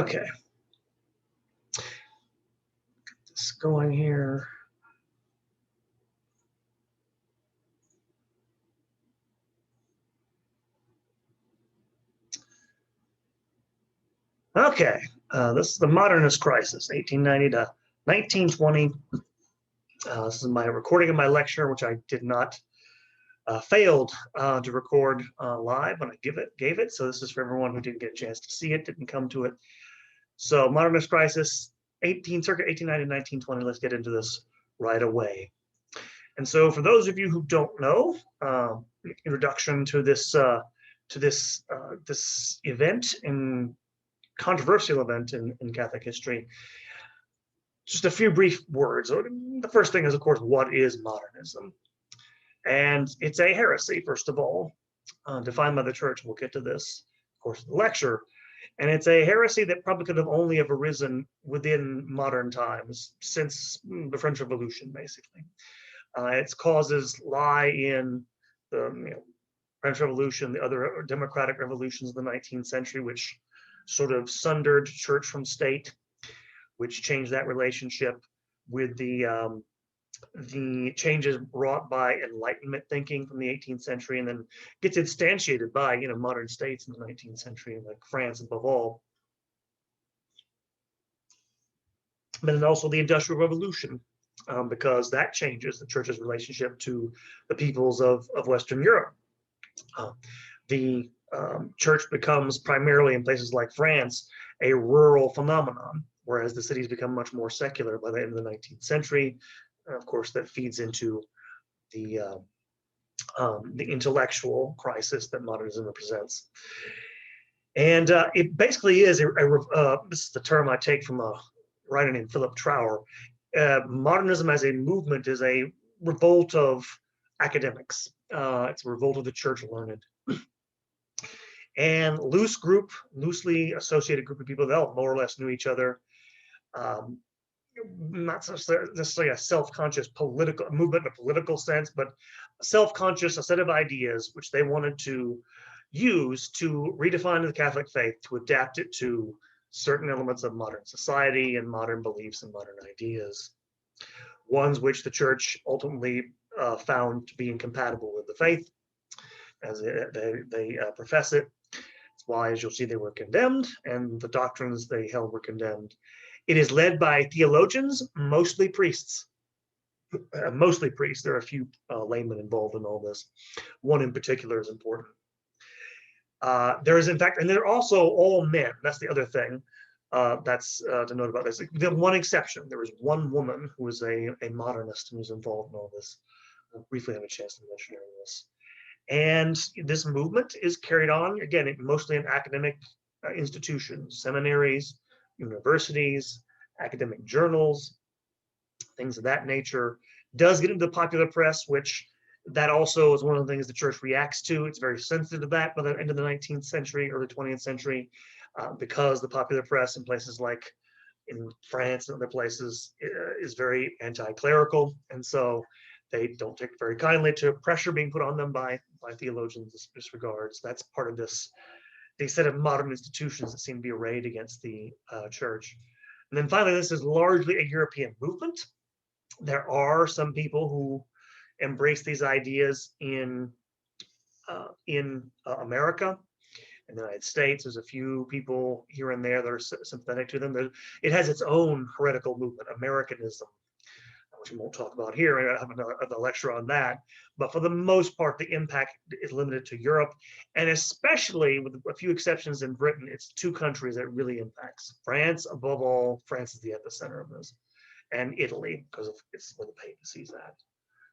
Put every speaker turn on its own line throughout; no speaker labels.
Okay, just going here. Okay, this is the Modernist Crisis, 1890 to 1920. This is my recording of my lecture, which I did not failed to record live when I gave it. So this is for everyone who didn't get a chance to see it, didn't come to it. So Modernist Crisis, circa 1890 to 1920. Let's get into this right away. And so for those of you who don't know, introduction to this this event in controversial event in Catholic history. Just a few brief words. The first thing is, of course, what is modernism? And it's a heresy, first of all, defined by the church. We'll get to this, of course, in the lecture. And it's a heresy that probably could have only have arisen within modern times, since the French Revolution, basically. Its causes lie in the French Revolution, the other democratic revolutions of the 19th century, which sort of sundered church from state, which changed that relationship with the changes brought by Enlightenment thinking from the 18th century, and then gets instantiated by modern states in the 19th century, like France above all. But then also the Industrial Revolution, because that changes the church's relationship to the peoples of Western Europe. The church becomes primarily in places like France a rural phenomenon, whereas the cities become much more secular by the end of the 19th century. And of course, that feeds into the intellectual crisis that modernism represents. And it basically is this is the term I take from a writer named Philip Trower. Modernism as a movement is a revolt of academics. It's a revolt of the church learned. And loosely associated group of people that all more or less knew each other. Not necessarily a self-conscious political movement in a political sense, but self-conscious, a set of ideas which they wanted to use to redefine the Catholic faith, to adapt it to certain elements of modern society and modern beliefs and modern ideas. Ones which the church ultimately found to be incompatible with the faith, as they profess it. That's why, as you'll see, they were condemned, and the doctrines they held were condemned. It is led by theologians, mostly priests. Mostly priests. There are a few laymen involved in all this. One in particular is important. There is, in fact, and they're also all men. That's the other thing that's to note about this. The one exception, there was one woman who was a modernist who was involved in all this. We'll briefly have a chance to mention this. And this movement is carried on, again, mostly in academic institutions, seminaries, universities, academic journals, things of that nature. Does get into the popular press, which that also is one of the things the church reacts to. It's very sensitive to that by the end of the 19th century, early 20th century, because the popular press in places like in France and other places is very anti-clerical. And so they don't take very kindly to pressure being put on them by theologians in this regard. So that's part of this, the set of modern institutions that seem to be arrayed against the church. And then finally, this is largely a European movement. There are some people who embrace these ideas in America. In the United States, there's a few people here and there that are sympathetic to them. It has its own heretical movement, Americanism, which we won't talk about here. I have another lecture on that. But for the most part, the impact is limited to Europe, and especially with a few exceptions in Britain, it's two countries that it really impacts. France, above all, France is the epicenter of this, and Italy, because it's where the papacy's at.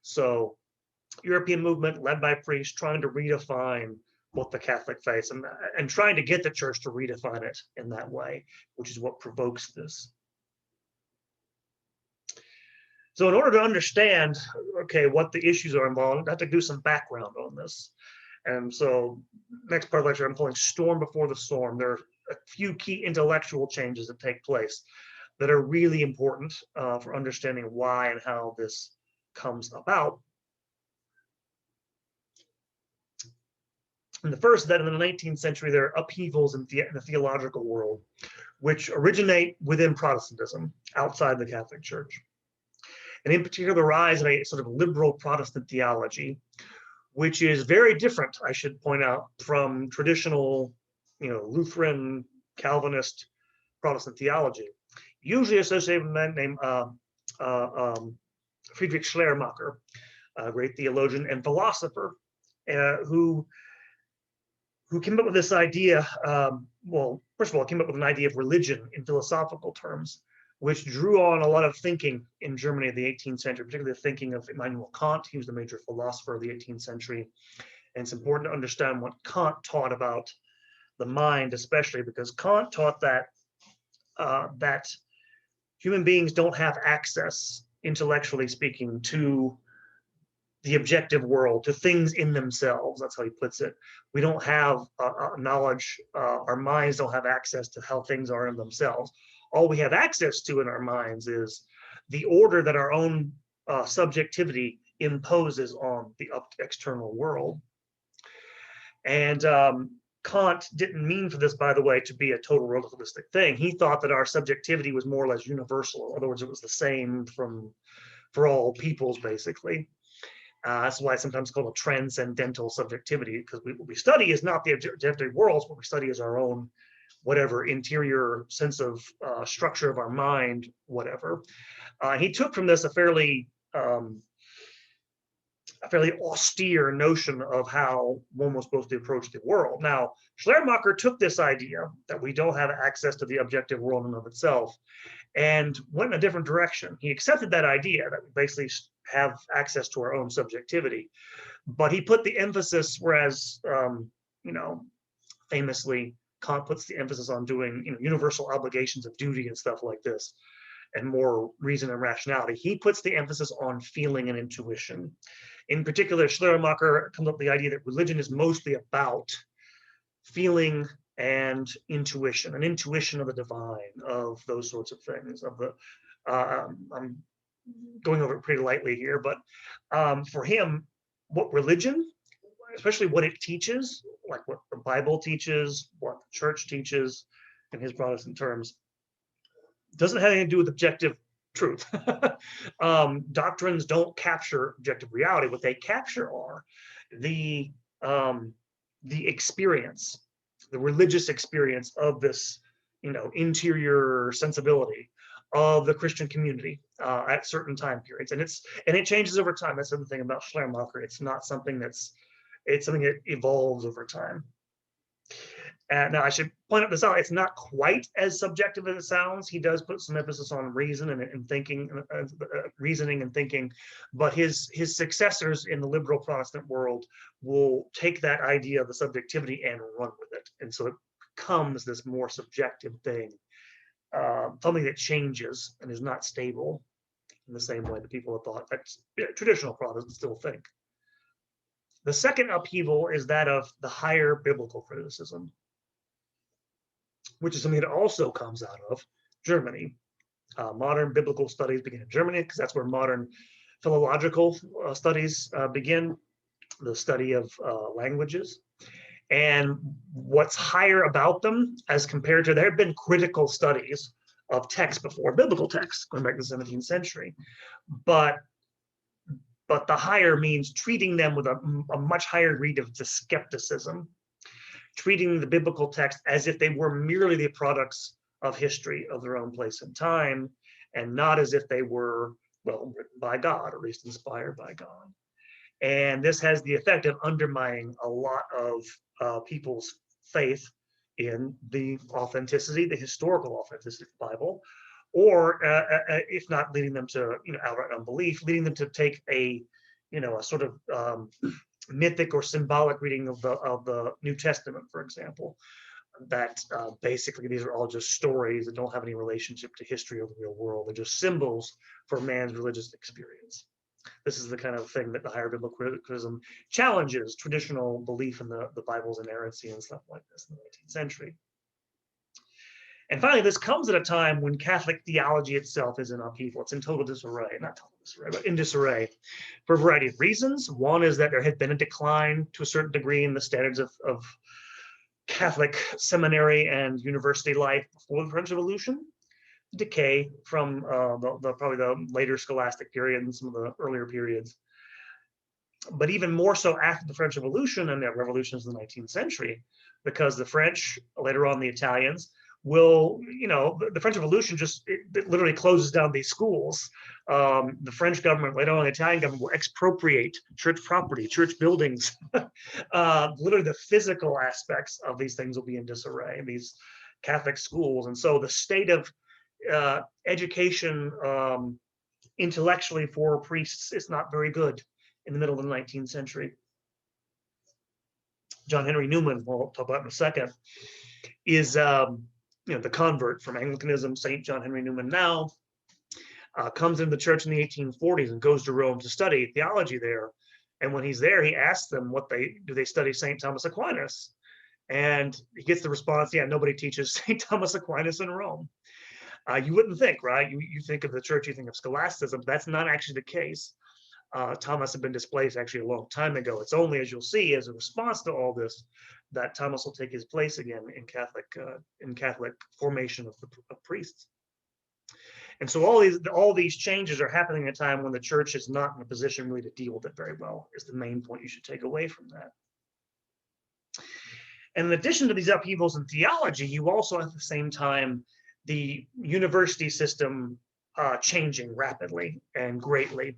So, European movement led by priests trying to redefine what the Catholic faith and trying to get the church to redefine it in that way, which is what provokes this. So in order to understand, okay, what the issues are involved, I have to do some background on this. And so next part of the lecture, I'm calling Storm Before the Storm. There are a few key intellectual changes that take place that are really important for understanding why and how this comes about. And the first, that in the 19th century, there are upheavals in the theological world, which originate within Protestantism, outside the Catholic Church. And in particular, the rise of a sort of liberal Protestant theology, which is very different, I should point out, from traditional, Lutheran, Calvinist, Protestant theology, usually associated with a man named Friedrich Schleiermacher, a great theologian and philosopher, who came up with this idea. Well, first of all, came up with an idea of religion in philosophical terms, which drew on a lot of thinking in Germany of the 18th century, particularly the thinking of Immanuel Kant. He was the major philosopher of the 18th century. And it's important to understand what Kant taught about the mind, especially because Kant taught that human beings don't have access, intellectually speaking, to the objective world, to things in themselves. That's how he puts it. We don't have knowledge. Our minds don't have access to how things are in themselves. All we have access to in our minds is the order that our own subjectivity imposes on the external world. And Kant didn't mean for this, by the way, to be a total relativistic thing. He thought that our subjectivity was more or less universal. In other words, it was the same for all peoples, basically. That's why it's sometimes called a transcendental subjectivity, because what we study is not the objective worlds. What we study is our own, whatever, interior sense of structure of our mind, whatever. He took from this a fairly austere notion of how one was supposed to approach the world. Now, Schleiermacher took this idea that we don't have access to the objective world in and of itself and went in a different direction. He accepted that idea that we basically have access to our own subjectivity, but he put the emphasis, whereas, famously, Kant puts the emphasis on doing, universal obligations of duty and stuff like this, and more reason and rationality. He puts the emphasis on feeling and intuition. In particular, Schleiermacher comes up with the idea that religion is mostly about feeling and intuition of the divine, of those sorts of things. I'm going over it pretty lightly here, but for him, what religion, especially what it teaches, like what the Bible teaches, what the church teaches, in his Protestant terms, doesn't have anything to do with objective truth. Doctrines don't capture objective reality. What they capture are the experience, the religious experience of this, interior sensibility of the Christian community at certain time periods, and it changes over time. That's the thing about Schleiermacher. It's something that evolves over time. And now I should point out this out. It's not quite as subjective as it sounds. He does put some emphasis on reason and thinking, reasoning and thinking, but his successors in the liberal Protestant world will take that idea of the subjectivity and run with it, and so it becomes this more subjective thing, something that changes and is not stable in the same way that people have thought that traditional Protestants still think. The second upheaval is that of the higher biblical criticism, which is something that also comes out of Germany. Modern biblical studies begin in Germany because that's where modern philological studies begin, the study of languages. And what's higher about them as compared to, there have been critical studies of texts before, biblical texts, going back to the 17th century. But the higher means treating them with a much higher degree of skepticism, treating the biblical text as if they were merely the products of history of their own place and time, and not as if they were, well, written by God, or at least inspired by God. And this has the effect of undermining a lot of people's faith in the authenticity, the historical authenticity of the Bible, or if not leading them to outright unbelief, leading them to take a sort of mythic or symbolic reading of the New Testament, for example, that basically these are all just stories that don't have any relationship to history or the real world. They're just symbols for man's religious experience. This is the kind of thing that the higher biblical criticism challenges traditional belief in the Bible's inerrancy and stuff like this in the 19th century. And finally, this comes at a time when Catholic theology itself is in upheaval. It's in total disarray, not total in disarray for a variety of reasons. One is that there had been a decline to a certain degree in the standards of Catholic seminary and university life before the French Revolution, decay from probably the later scholastic period and some of the earlier periods. But even more so after the French Revolution and the revolutions of the 19th century, because the French, later on the Italians, will, the French Revolution it literally closes down these schools. The French government, later on the Italian government, will expropriate church property, church buildings. Literally the physical aspects of these things will be in disarray, these Catholic schools. And so the state of education intellectually for priests is not very good in the middle of the 19th century. John Henry Newman, we'll talk about in a second, is the convert from Anglicanism, St. John Henry Newman now, comes into the church in the 1840s and goes to Rome to study theology there. And when he's there, he asks them do they study St. Thomas Aquinas? And he gets the response, yeah, nobody teaches St. Thomas Aquinas in Rome. You wouldn't think, right? You think of the church, you think of scholasticism. That's not actually the case. Thomas had been displaced actually a long time ago. It's only, as you'll see, as a response to all this, that Thomas will take his place again in Catholic formation of priests. And so all these changes are happening at a time when the church is not in a position really to deal with it very well, is the main point you should take away from that. And in addition to these upheavals in theology, you also at the same time the university system changing rapidly and greatly,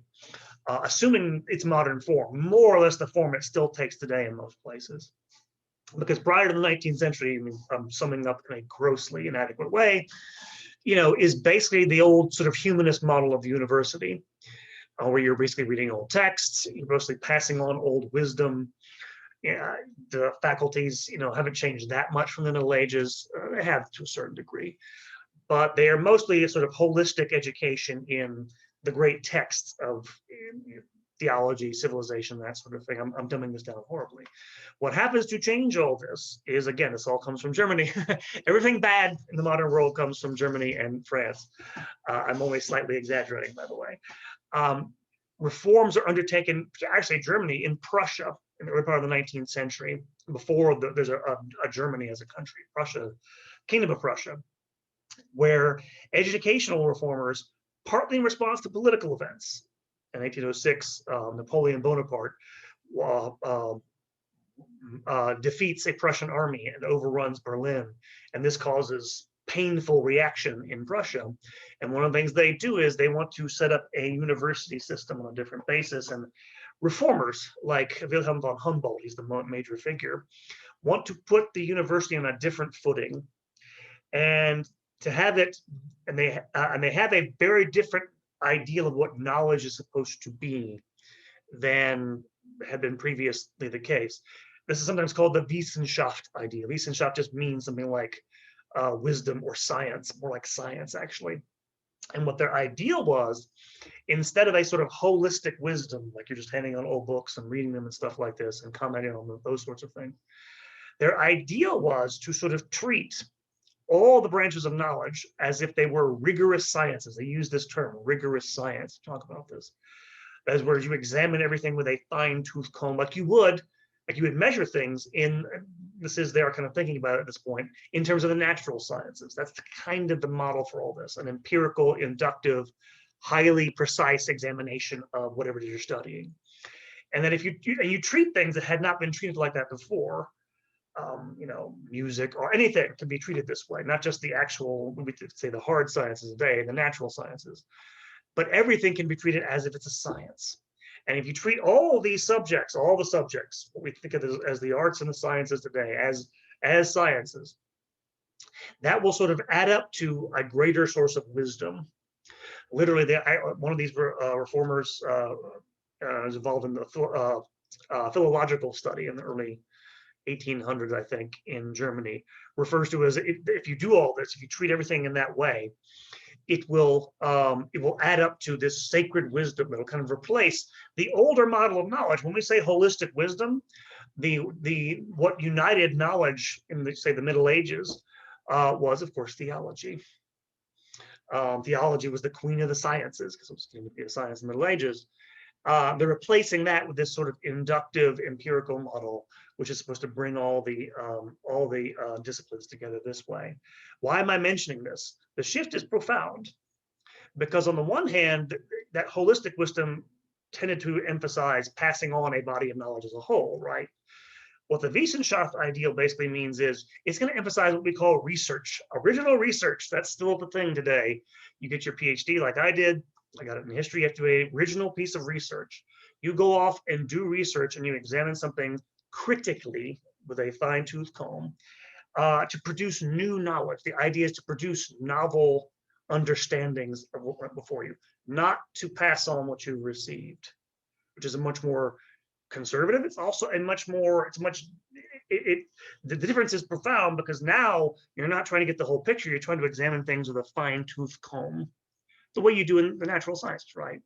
assuming its modern form, more or less the form it still takes today in most places. Because prior to the 19th century, I mean, I'm summing up in a grossly inadequate way, is basically the old sort of humanist model of the university, where you're basically reading old texts, you're mostly passing on old wisdom. The faculties, haven't changed that much from the Middle Ages. They have to a certain degree, but they are mostly a sort of holistic education in the great texts of theology, civilization, that sort of thing. I'm dumbing this down horribly. What happens to change all this is, again, this all comes from Germany. Everything bad in the modern world comes from Germany and France. I'm only slightly exaggerating, by the way. Reforms are undertaken, actually Germany, in Prussia, in the early part of the 19th century, before there's a Germany as a country, Prussia, Kingdom of Prussia, where educational reformers, partly in response to political events. In 1806, Napoleon Bonaparte defeats a Prussian army and overruns Berlin. And this causes painful reaction in Prussia. And one of the things they do is they want to set up a university system on a different basis. And reformers like Wilhelm von Humboldt, he's the major figure, want to put the university on a different footing. And to have it, and they have a very different ideal of what knowledge is supposed to be than had been previously the case. This is sometimes called the Wissenschaft idea. Wissenschaft just means something like wisdom or science, more like science actually. And what their ideal was, instead of a sort of holistic wisdom, like you're just handing on old books and reading them and stuff like this and commenting on those sorts of things, their ideal was to sort of treat all the branches of knowledge as if they were rigorous sciences. They use this term, rigorous science, to talk about this. As where you examine everything with a fine-tooth comb, like you would measure things in, they're kind of thinking about it at this point, in terms of the natural sciences. That's kind of the model for all this, an empirical, inductive, highly precise examination of whatever it is you're studying. And then if you treat things that had not been treated like that before, music or anything can be treated this way, not just the actual, we could say the hard sciences today, the natural sciences, but everything can be treated as if it's a science. And if you treat all these subjects, all the subjects, what we think of as the arts and the sciences today, as sciences, that will sort of add up to a greater source of wisdom. Literally, one of these reformers was involved in the philological study in the early 1800s, I think, in Germany, refers to as if you do all this, if you treat everything in that way, it will add up to this sacred wisdom that will kind of replace the older model of knowledge. When we say holistic wisdom, what united knowledge in the Middle Ages was, of course, theology. Theology was the queen of the sciences because it was going to be a science in the Middle Ages. They're replacing that with this sort of inductive empirical model, which is supposed to bring all the disciplines together this way. Why am I mentioning this? The shift is profound because on the one hand, that holistic wisdom tended to emphasize passing on a body of knowledge as a whole, right? What the Wissenschaft ideal basically means is it's going to emphasize what we call research, original research. That's still the thing today. You get your PhD like I did. I got it in history. You have to do an original piece of research. You go off and do research and you examine something critically with a fine-tooth comb to produce new knowledge. The idea is to produce novel understandings of what went before you, not to pass on what you've received, which is a much more conservative. It's also a much more, the difference is profound because now you're not trying to get the whole picture. You're trying to examine things with a fine-tooth comb, the way you do in the natural sciences, right?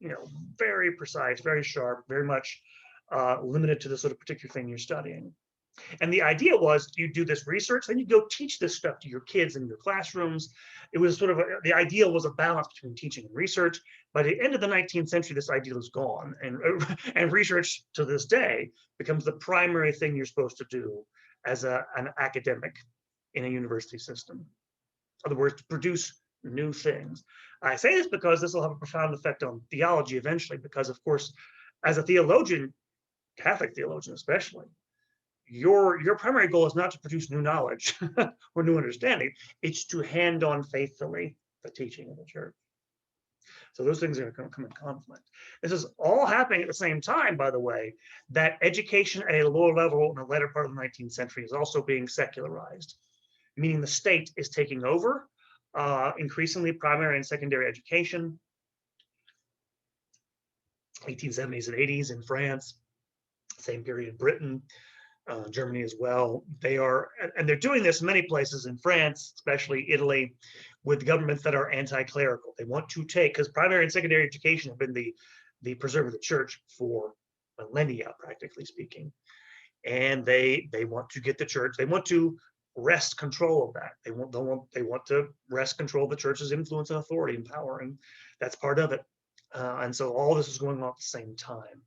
Very precise, very sharp, very much limited to the sort of particular thing you're studying. And the idea was you do this research, then you go teach this stuff to your kids in your classrooms. It was sort of, the ideal was a balance between teaching and research. By the end of the 19th century, this ideal is gone. And research to this day becomes the primary thing you're supposed to do as an academic in a university system. In other words, to produce new things. I say this because this will have a profound effect on theology eventually, because of course, as a theologian, Catholic theologian especially, your primary goal is not to produce new knowledge or new understanding. It's to hand on faithfully the teaching of the church. So those things are going to come in conflict. This is all happening at the same time, by the way, that education at a lower level in the later part of the 19th century is also being secularized, meaning the state is taking over increasingly primary and secondary education. 1870s and 80s in France, same period in Britain. Germany as well. They're doing this in many places in France, especially Italy, with governments that are anti-clerical. They want to take, because primary and secondary education have been the preserve of the church for millennia, practically speaking. And they want to get the church, they want to wrest control of that. They want to wrest control of the church's influence and authority and power, and that's part of it. And so all this is going on at the same time.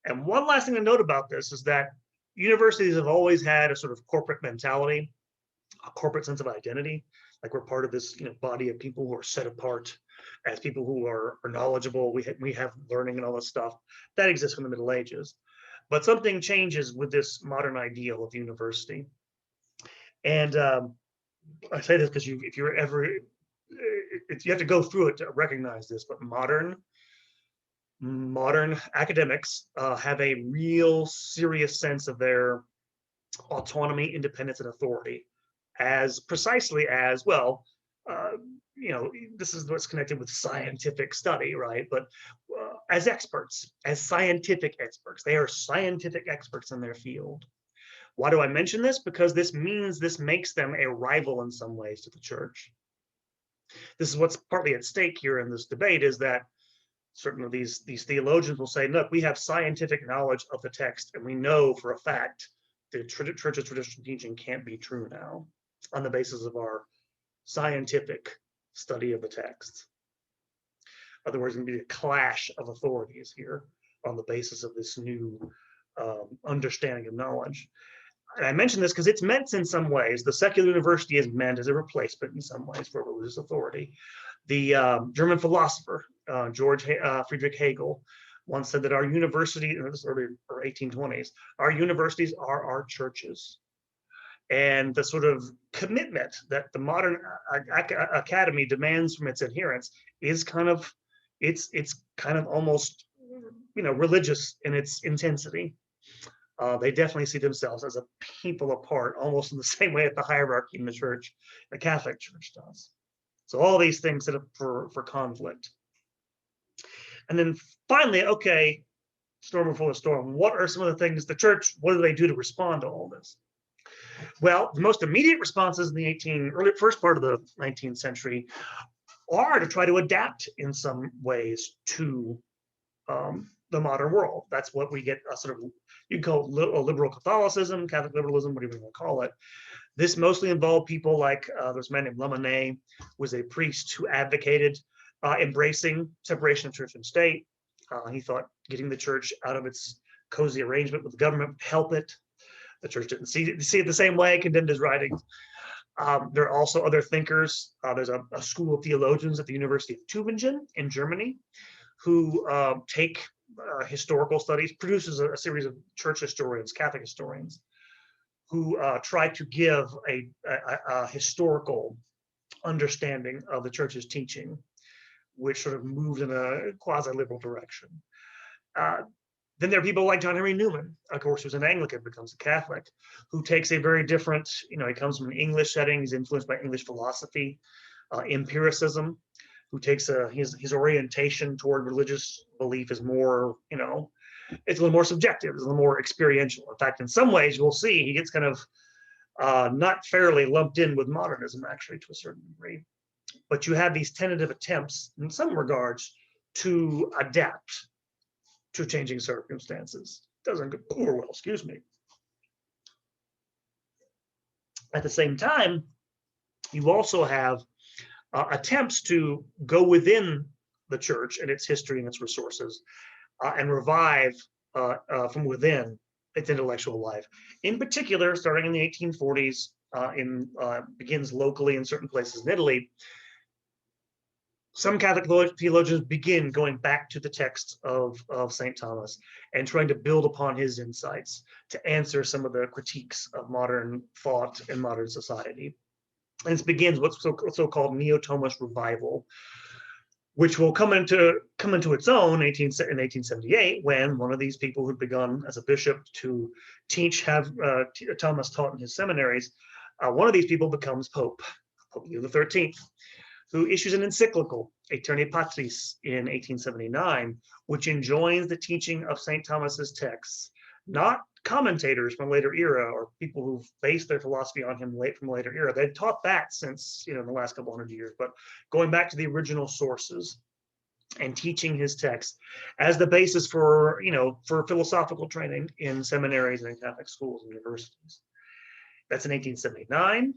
And one last thing to note about this is that universities have always had a sort of corporate mentality, a corporate sense of identity, like we're part of this body of people who are set apart as people who are knowledgeable. We have learning and all this stuff that exists from the Middle Ages. But something changes with this modern ideal of university. And I say this because if you have to go through it to recognize this, but modern academics have a real serious sense of their autonomy, independence, and authority as precisely as, well, this is what's connected with scientific study, right? But as experts, as scientific experts, they are scientific experts in their field. Why do I mention this? Because this makes them a rival in some ways to the church. This is what's partly at stake here in this debate, is that certain of these theologians will say, look, we have scientific knowledge of the text, and we know for a fact the church's traditional teaching can't be true now on the basis of our scientific study of the text. In other words, there's going to be a clash of authorities here on the basis of this new understanding of knowledge. And I mention this because it's meant in some ways, the secular university is meant as a replacement in some ways for religious authority. The German philosopher, George Friedrich Hegel, once said that our university, in the early 1820s, our universities are our churches. And the sort of commitment that the modern academy demands from its adherents is kind of, it's kind of almost, religious in its intensity. They definitely see themselves as a people apart, almost in the same way that the hierarchy in the church, the Catholic Church, does. So all these things set up for conflict. And then finally, okay, storm before the storm. What are some of the things the church, what do they do to respond to all this? Well, the most immediate responses in the first part of the 19th century are to try to adapt in some ways to the modern world. That's what we get a sort of, you can call it liberal Catholicism, Catholic liberalism, whatever you want to call it. This mostly involved people like there's a man named Lamennais, who was a priest who advocated embracing separation of church and state. He thought getting the church out of its cozy arrangement with the government would help it. The church didn't see it the same way, condemned his writings. There are also other thinkers. There's a school of theologians at the University of Tübingen in Germany who take historical studies, produces a series of church historians, Catholic historians, who try to give a historical understanding of the church's teaching, which sort of moved in a quasi-liberal direction. Then there are people like John Henry Newman, of course, who's an Anglican, becomes a Catholic, who takes a very different, he comes from an English setting, he's influenced by English philosophy, empiricism, who takes his orientation toward religious belief is more, it's a little more subjective, it's a little more experiential. In fact, in some ways, we'll see he gets kind of not fairly lumped in with modernism, actually, to a certain degree. But you have these tentative attempts, in some regards, to adapt to changing circumstances. Doesn't go over well, excuse me. At the same time, you also have attempts to go within the church and its history and its resources and revive from within its intellectual life. In particular, starting in the 1840s, begins locally in certain places in Italy. Some Catholic theologians begin going back to the text of St. Thomas and trying to build upon his insights to answer some of the critiques of modern thought and modern society. And this begins what's so-called Neo-Thomist revival, which will come into its own in 1878, when one of these people who'd begun as a bishop to teach, Thomas taught in his seminaries, one of these people becomes Pope Leo XIII, who issues an encyclical, Aeterni Patris, in 1879, which enjoins the teaching of St. Thomas's texts, not commentators from a later era or people who've based their philosophy on him from a later era. They'd taught that since the last couple hundred years, but going back to the original sources and teaching his text as the basis for philosophical training in seminaries and in Catholic schools and universities. That's in 1879.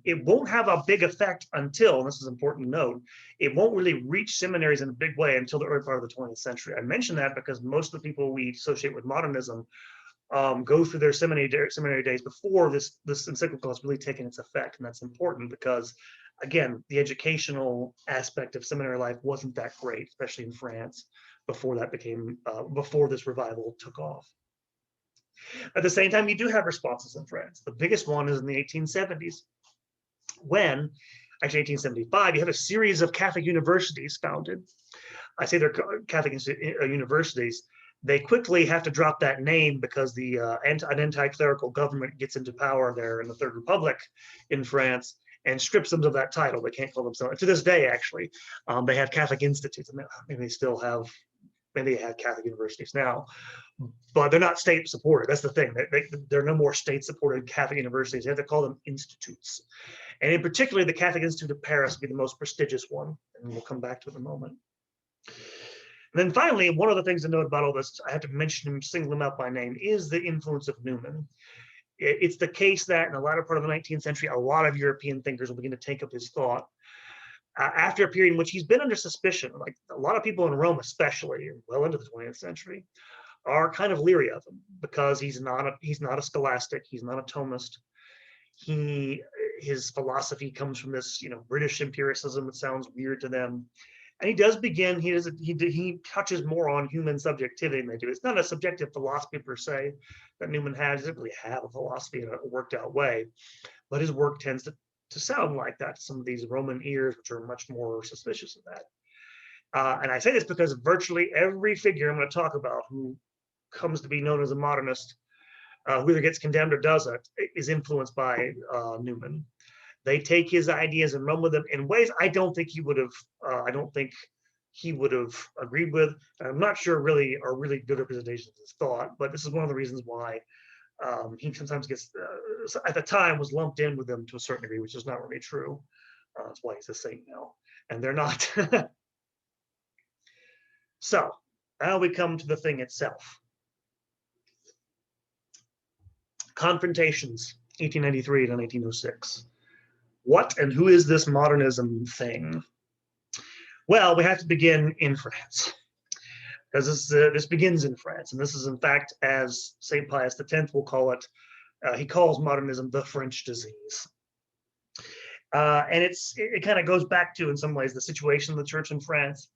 It won't have a big effect until, and this is important to note, it won't really reach seminaries in a big way until the early part of the 20th century. I mention that because most of the people we associate with modernism go through their seminary days before this encyclical has really taken its effect. And that's important because, again, the educational aspect of seminary life wasn't that great, especially in France, before this revival took off. At the same time, you do have responses in France. The biggest one is in the 1870s, when, actually 1875, you have a series of Catholic universities founded. I say they're Catholic universities. They quickly have to drop that name because an anti-clerical government gets into power there in the Third Republic in France and strips them of that title. They can't call themselves, to this day, actually. They have Catholic institutes, and they still have, maybe they have Catholic universities now, but they're not state supported. That's the thing. There are no more state supported Catholic universities. They have to call them institutes. And in particular, the Catholic Institute of Paris would be the most prestigious one, and we'll come back to it in a moment. And then finally, one of the things to note about all this, I have to mention him, single him out by name, is the influence of Newman. It's the case that in the latter part of the 19th century, a lot of European thinkers will begin to take up his thought. After a period in which he's been under suspicion, like a lot of people in Rome, especially well into the 20th century, are kind of leery of him because he's not a scholastic, he's not a Thomist. His philosophy comes from this, British empiricism that sounds weird to them, and he does begin. He touches more on human subjectivity than they do. It's not a subjective philosophy per se that Newman has. He doesn't really have a philosophy in a worked out way, but his work tends to sound like that to some of these Roman ears, which are much more suspicious of that. And I say this because virtually every figure I'm going to talk about who comes to be known as a modernist, who either gets condemned or doesn't, is influenced by Newman. They take his ideas and run with them in ways I don't think he would have agreed with. And I'm not sure really are really good representations of his thought, but this is one of the reasons why he sometimes gets, at the time, was lumped in with them to a certain degree, which is not really true. That's why he's a saint now, and they're not. So Now we come to the thing itself. Confrontations, 1893 to 1906. What and who is this modernism thing? Well, we have to begin in France, because this begins in France, and this is, in fact, as St. Pius X will call it, he calls modernism the French disease. And it kind of goes back to, in some ways, the situation of the church in France,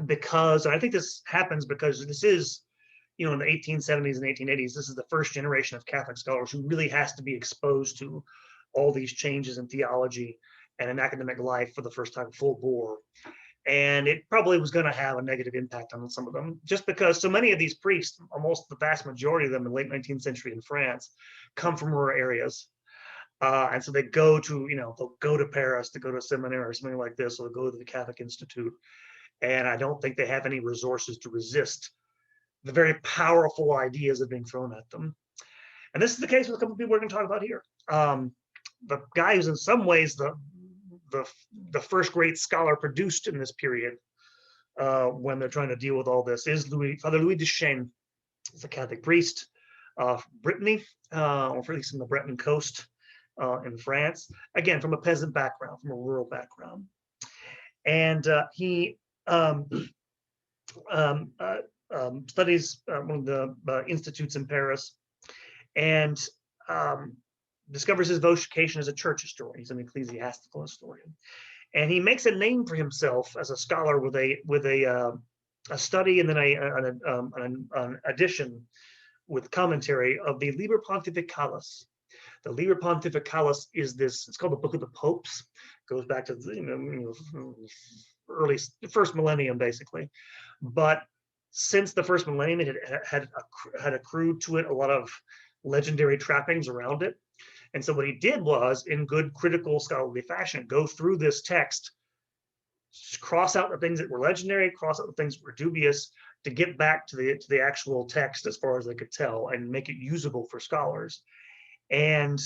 because, and I think this happens because this is, in the 1870s and 1880s, this is the first generation of Catholic scholars who really has to be exposed to all these changes in theology and in academic life for the first time full bore. And it probably was going to have a negative impact on some of them, just because so many of these priests, almost the vast majority of them in the late 19th century in France, come from rural areas. And so they go to, they'll go to Paris to go to a seminary or something like this, or they'll go to the Catholic Institute. And I don't think they have any resources to resist the very powerful ideas that are being thrown at them. And this is the case with a couple of people we're going to talk about here. The guy who's in some ways the first great scholar produced in this period, when they're trying to deal with all this, is Father Louis Duchesne. He's a Catholic priest of Brittany, or at least in the Breton coast in France. Again, from a peasant background, from a rural background. And he studies one of the institutes in Paris, and discovers his vocation as a church historian. He's an ecclesiastical historian, and he makes a name for himself as a scholar with a study and then an addition with commentary of the Liber Pontificalis. The Liber Pontificalis is this, it's called the Book of the Popes. It goes back to the early first millennium, basically. But since the first millennium, it had accrued to it a lot of legendary trappings around it. And so what he did was, in good critical scholarly fashion, go through this text, cross out the things that were legendary, cross out the things that were dubious, to get back to the actual text as far as they could tell, and make it usable for scholars. And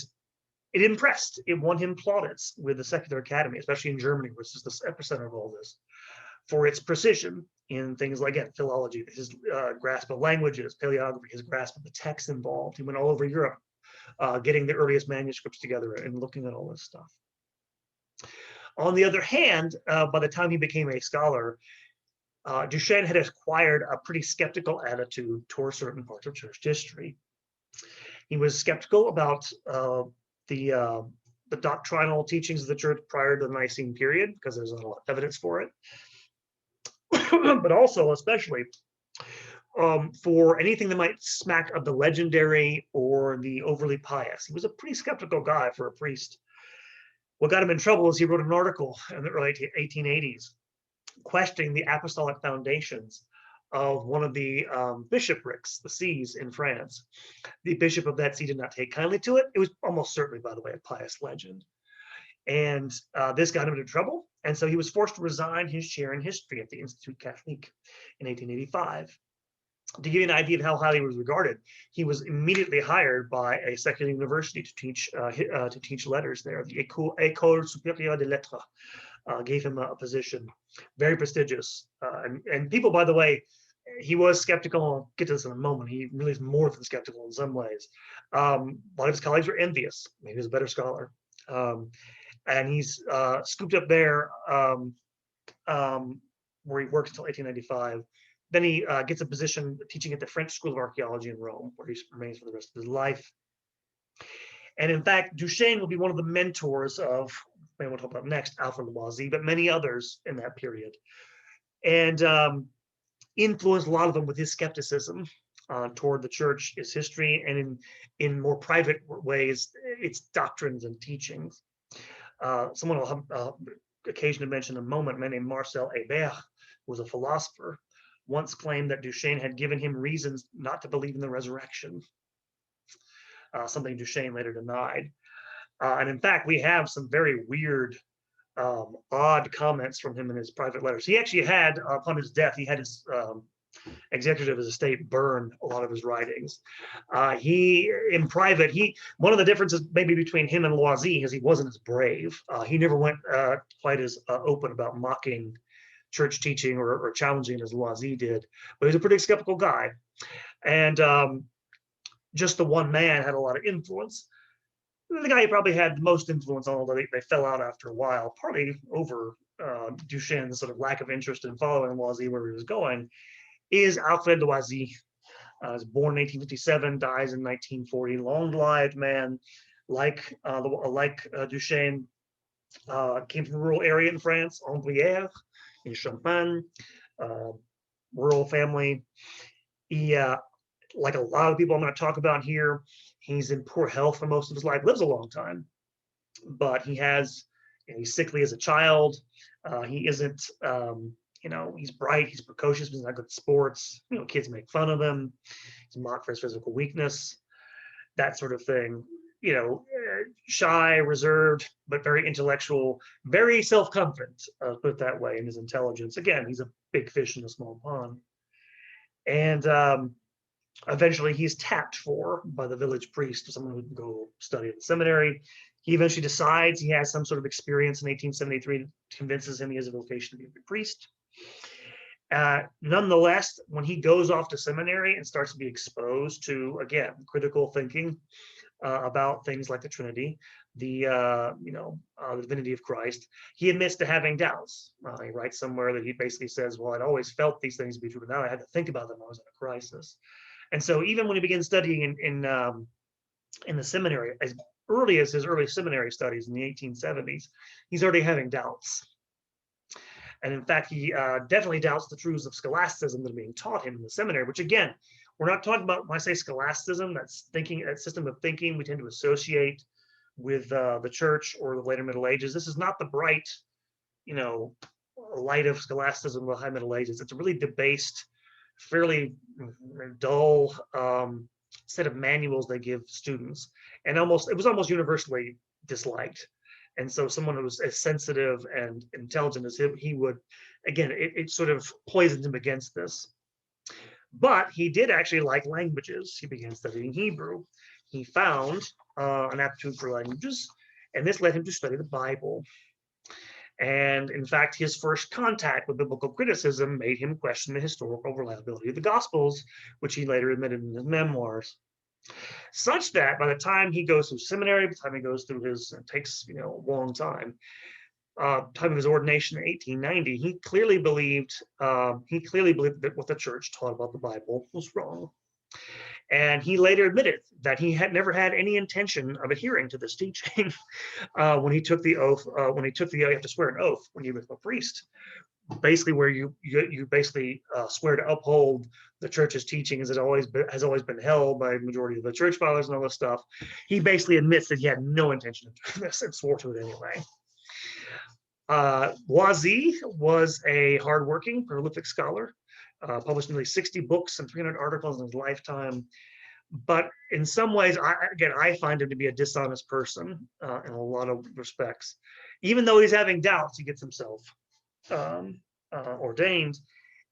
it impressed. It won him plaudits with the secular academy, especially in Germany, which is the epicenter of all this, for its precision in things like, again, philology, his grasp of languages, paleography, his grasp of the text involved. He went all over Europe, getting the earliest manuscripts together and looking at all this stuff. On the other hand, by the time he became a scholar, Duchesne had acquired a pretty skeptical attitude towards certain parts of church history. He was skeptical about the doctrinal teachings of the church prior to the Nicene period, because there's not a lot of evidence for it. But also, especially, for anything that might smack of the legendary or the overly pious. He was a pretty skeptical guy for a priest. What got him in trouble is he wrote an article in the early 1880s questioning the apostolic foundations of one of the bishoprics, the sees in France. The bishop of that see did not take kindly to it. It was almost certainly, by the way, a pious legend. And this got him into trouble. And so he was forced to resign his chair in history at the Institut Catholique in 1885. To give you an idea of how highly he was regarded, he was immediately hired by a secular university to teach letters there. The École Supérieure des Lettres gave him a position, very prestigious. And people, by the way, he was skeptical. I'll get to this in a moment. He really is more than skeptical in some ways. A lot of his colleagues were envious. He was a better scholar. And he's scooped up there where he works until 1895. Then he gets a position teaching at the French School of Archaeology in Rome, where he remains for the rest of his life. And in fact, Duchesne will be one of the mentors of, we'll talk about next, Alfred Loisy, but many others in that period. And influenced a lot of them with his skepticism toward the church, its history, and in more private ways, its doctrines and teachings. Someone will have occasion to mention in a moment, a man named Marcel Hébert, who was a philosopher, once claimed that Duchesne had given him reasons not to believe in the resurrection, something Duchesne later denied. And in fact, we have some very weird, odd comments from him in his private letters. He actually had, upon his death, he had his executive of his estate burn a lot of his writings. In private, one of the differences maybe between him and Loisy is he wasn't as brave. He never went quite as open about mocking church teaching or challenging it as Loisy did, but he's a pretty skeptical guy. And just the one man had a lot of influence. The guy who probably had the most influence on, although they fell out after a while, partly over Duchesne's sort of lack of interest in following Loisy where he was going, is Alfred de Loisy. Was born in 1857, dies in 1940. Long-lived man, like Duchesne, came from a rural area in France, Ambrières, in Champagne, rural family. He, like a lot of people I'm going to talk about here, he's in poor health for most of his life, lives a long time, but he's sickly as a child. He isn't, he's bright, he's precocious, but he's not good at sports. Kids make fun of him. He's mocked for his physical weakness, that sort of thing. Shy, reserved, but very intellectual, very self-confident, put it that way, in his intelligence. Again, he's a big fish in a small pond. And eventually he's tapped for by the village priest, someone who can go study at the seminary. He eventually decides he has some sort of experience in 1873 that convinces him he has a vocation to be a priest. Nonetheless, when he goes off to seminary and starts to be exposed to, again, critical thinking about things like the Trinity, the divinity of Christ, he admits to having doubts. He writes somewhere that he basically says, well, I'd always felt these things to be true, but now I had to think about them when I was in a crisis. And so even when he begins studying in the seminary, as early as his early seminary studies in the 1870s, he's already having doubts. And in fact, he definitely doubts the truths of scholasticism that are being taught him in the seminary, which again, we're not talking about, when I say scholasticism, that's thinking, that system of thinking we tend to associate with the church or the later Middle Ages. This is not the bright, light of scholasticism of the high Middle Ages. It's a really debased, fairly dull set of manuals they give students. And it was almost universally disliked. And so someone who was as sensitive and intelligent as him, he would, again, it sort of poisoned him against this. But he did actually like languages. He began studying Hebrew. He found an aptitude for languages, and this led him to study the Bible. And in fact, his first contact with biblical criticism made him question the historical reliability of the Gospels, which he later admitted in his memoirs. Such that by the time he goes through seminary, by the time he goes through it takes a long time, time of his ordination in 1890, he clearly believed that what the church taught about the Bible was wrong. And he later admitted that he had never had any intention of adhering to this teaching when he took the oath. You have to swear an oath when you become a priest, basically where you basically swear to uphold the church's teaching as it has always been held by the majority of the church fathers and all this stuff. He basically admits that he had no intention of doing this and swore to it anyway. Loisy was a hardworking, prolific scholar, published nearly 60 books and 300 articles in his lifetime. But in some ways, I find him to be a dishonest person in a lot of respects. Even though he's having doubts, he gets himself ordained.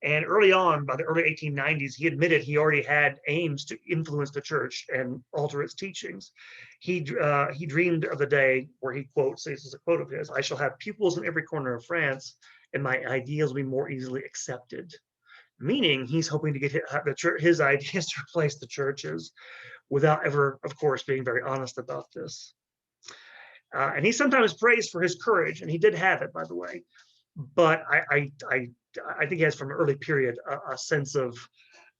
And early on, by the early 1890s, he admitted he already had aims to influence the church and alter its teachings. He dreamed of the day where he quotes, this is a quote of his, "I shall have pupils in every corner of France, and my ideas will be more easily accepted." Meaning he's hoping to get his ideas to replace the church's, without ever, of course, being very honest about this. And he's sometimes praised for his courage, and he did have it, by the way. But I think he has, from an early period, a sense of,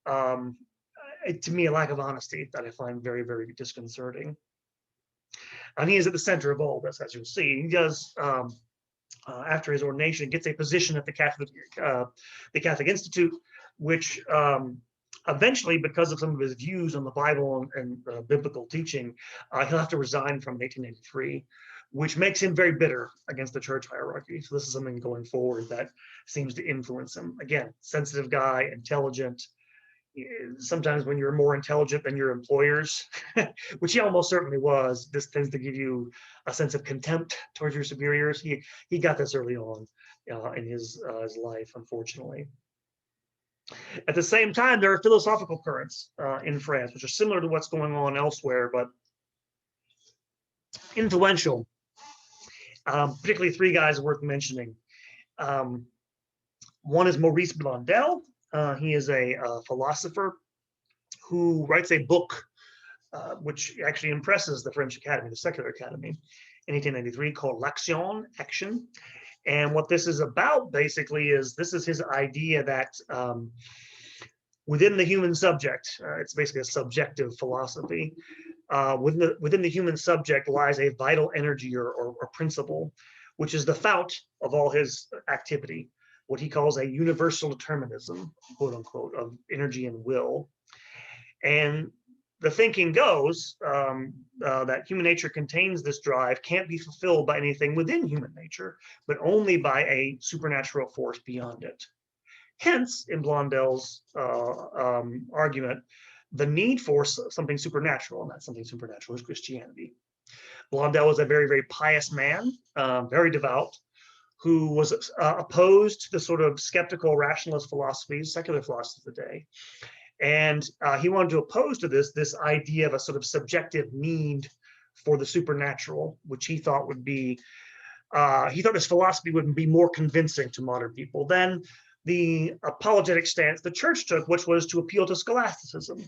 to me, a lack of honesty that I find very, very disconcerting. And he is at the center of all this, as you'll see. He does, after his ordination, gets a position at the Catholic Institute, which eventually, because of some of his views on the Bible and biblical teaching, he'll have to resign from in 1883, which makes him very bitter against the church hierarchy. So this is something going forward that seems to influence him. Again, sensitive guy, intelligent. Sometimes when you're more intelligent than your employers, which he almost certainly was, this tends to give you a sense of contempt towards your superiors. He got this early on in his life, unfortunately. At the same time, there are philosophical currents in France, which are similar to what's going on elsewhere, but influential. Particularly three guys worth mentioning. One is Maurice Blondel. He is a philosopher who writes a book which actually impresses the French Academy, the Secular Academy, in 1893, called L'Action, Action. And what this is about, basically, is this is his idea that within the human subject, it's basically a subjective philosophy, within the human subject lies a vital energy or principle, which is the fount of all his activity, what he calls a universal determinism, quote unquote, of energy and will. And the thinking goes that human nature contains this drive, can't be fulfilled by anything within human nature, but only by a supernatural force beyond it. Hence, in Blondel's argument, the need for something supernatural, and that something supernatural is Christianity. Blondel was a very, very pious man, very devout, who was opposed to the sort of skeptical rationalist philosophies, secular philosophy of the day. And he wanted to oppose to this idea of a sort of subjective need for the supernatural, which he thought would be, he thought this philosophy would be more convincing to modern people than the apologetic stance the church took, which was to appeal to scholasticism,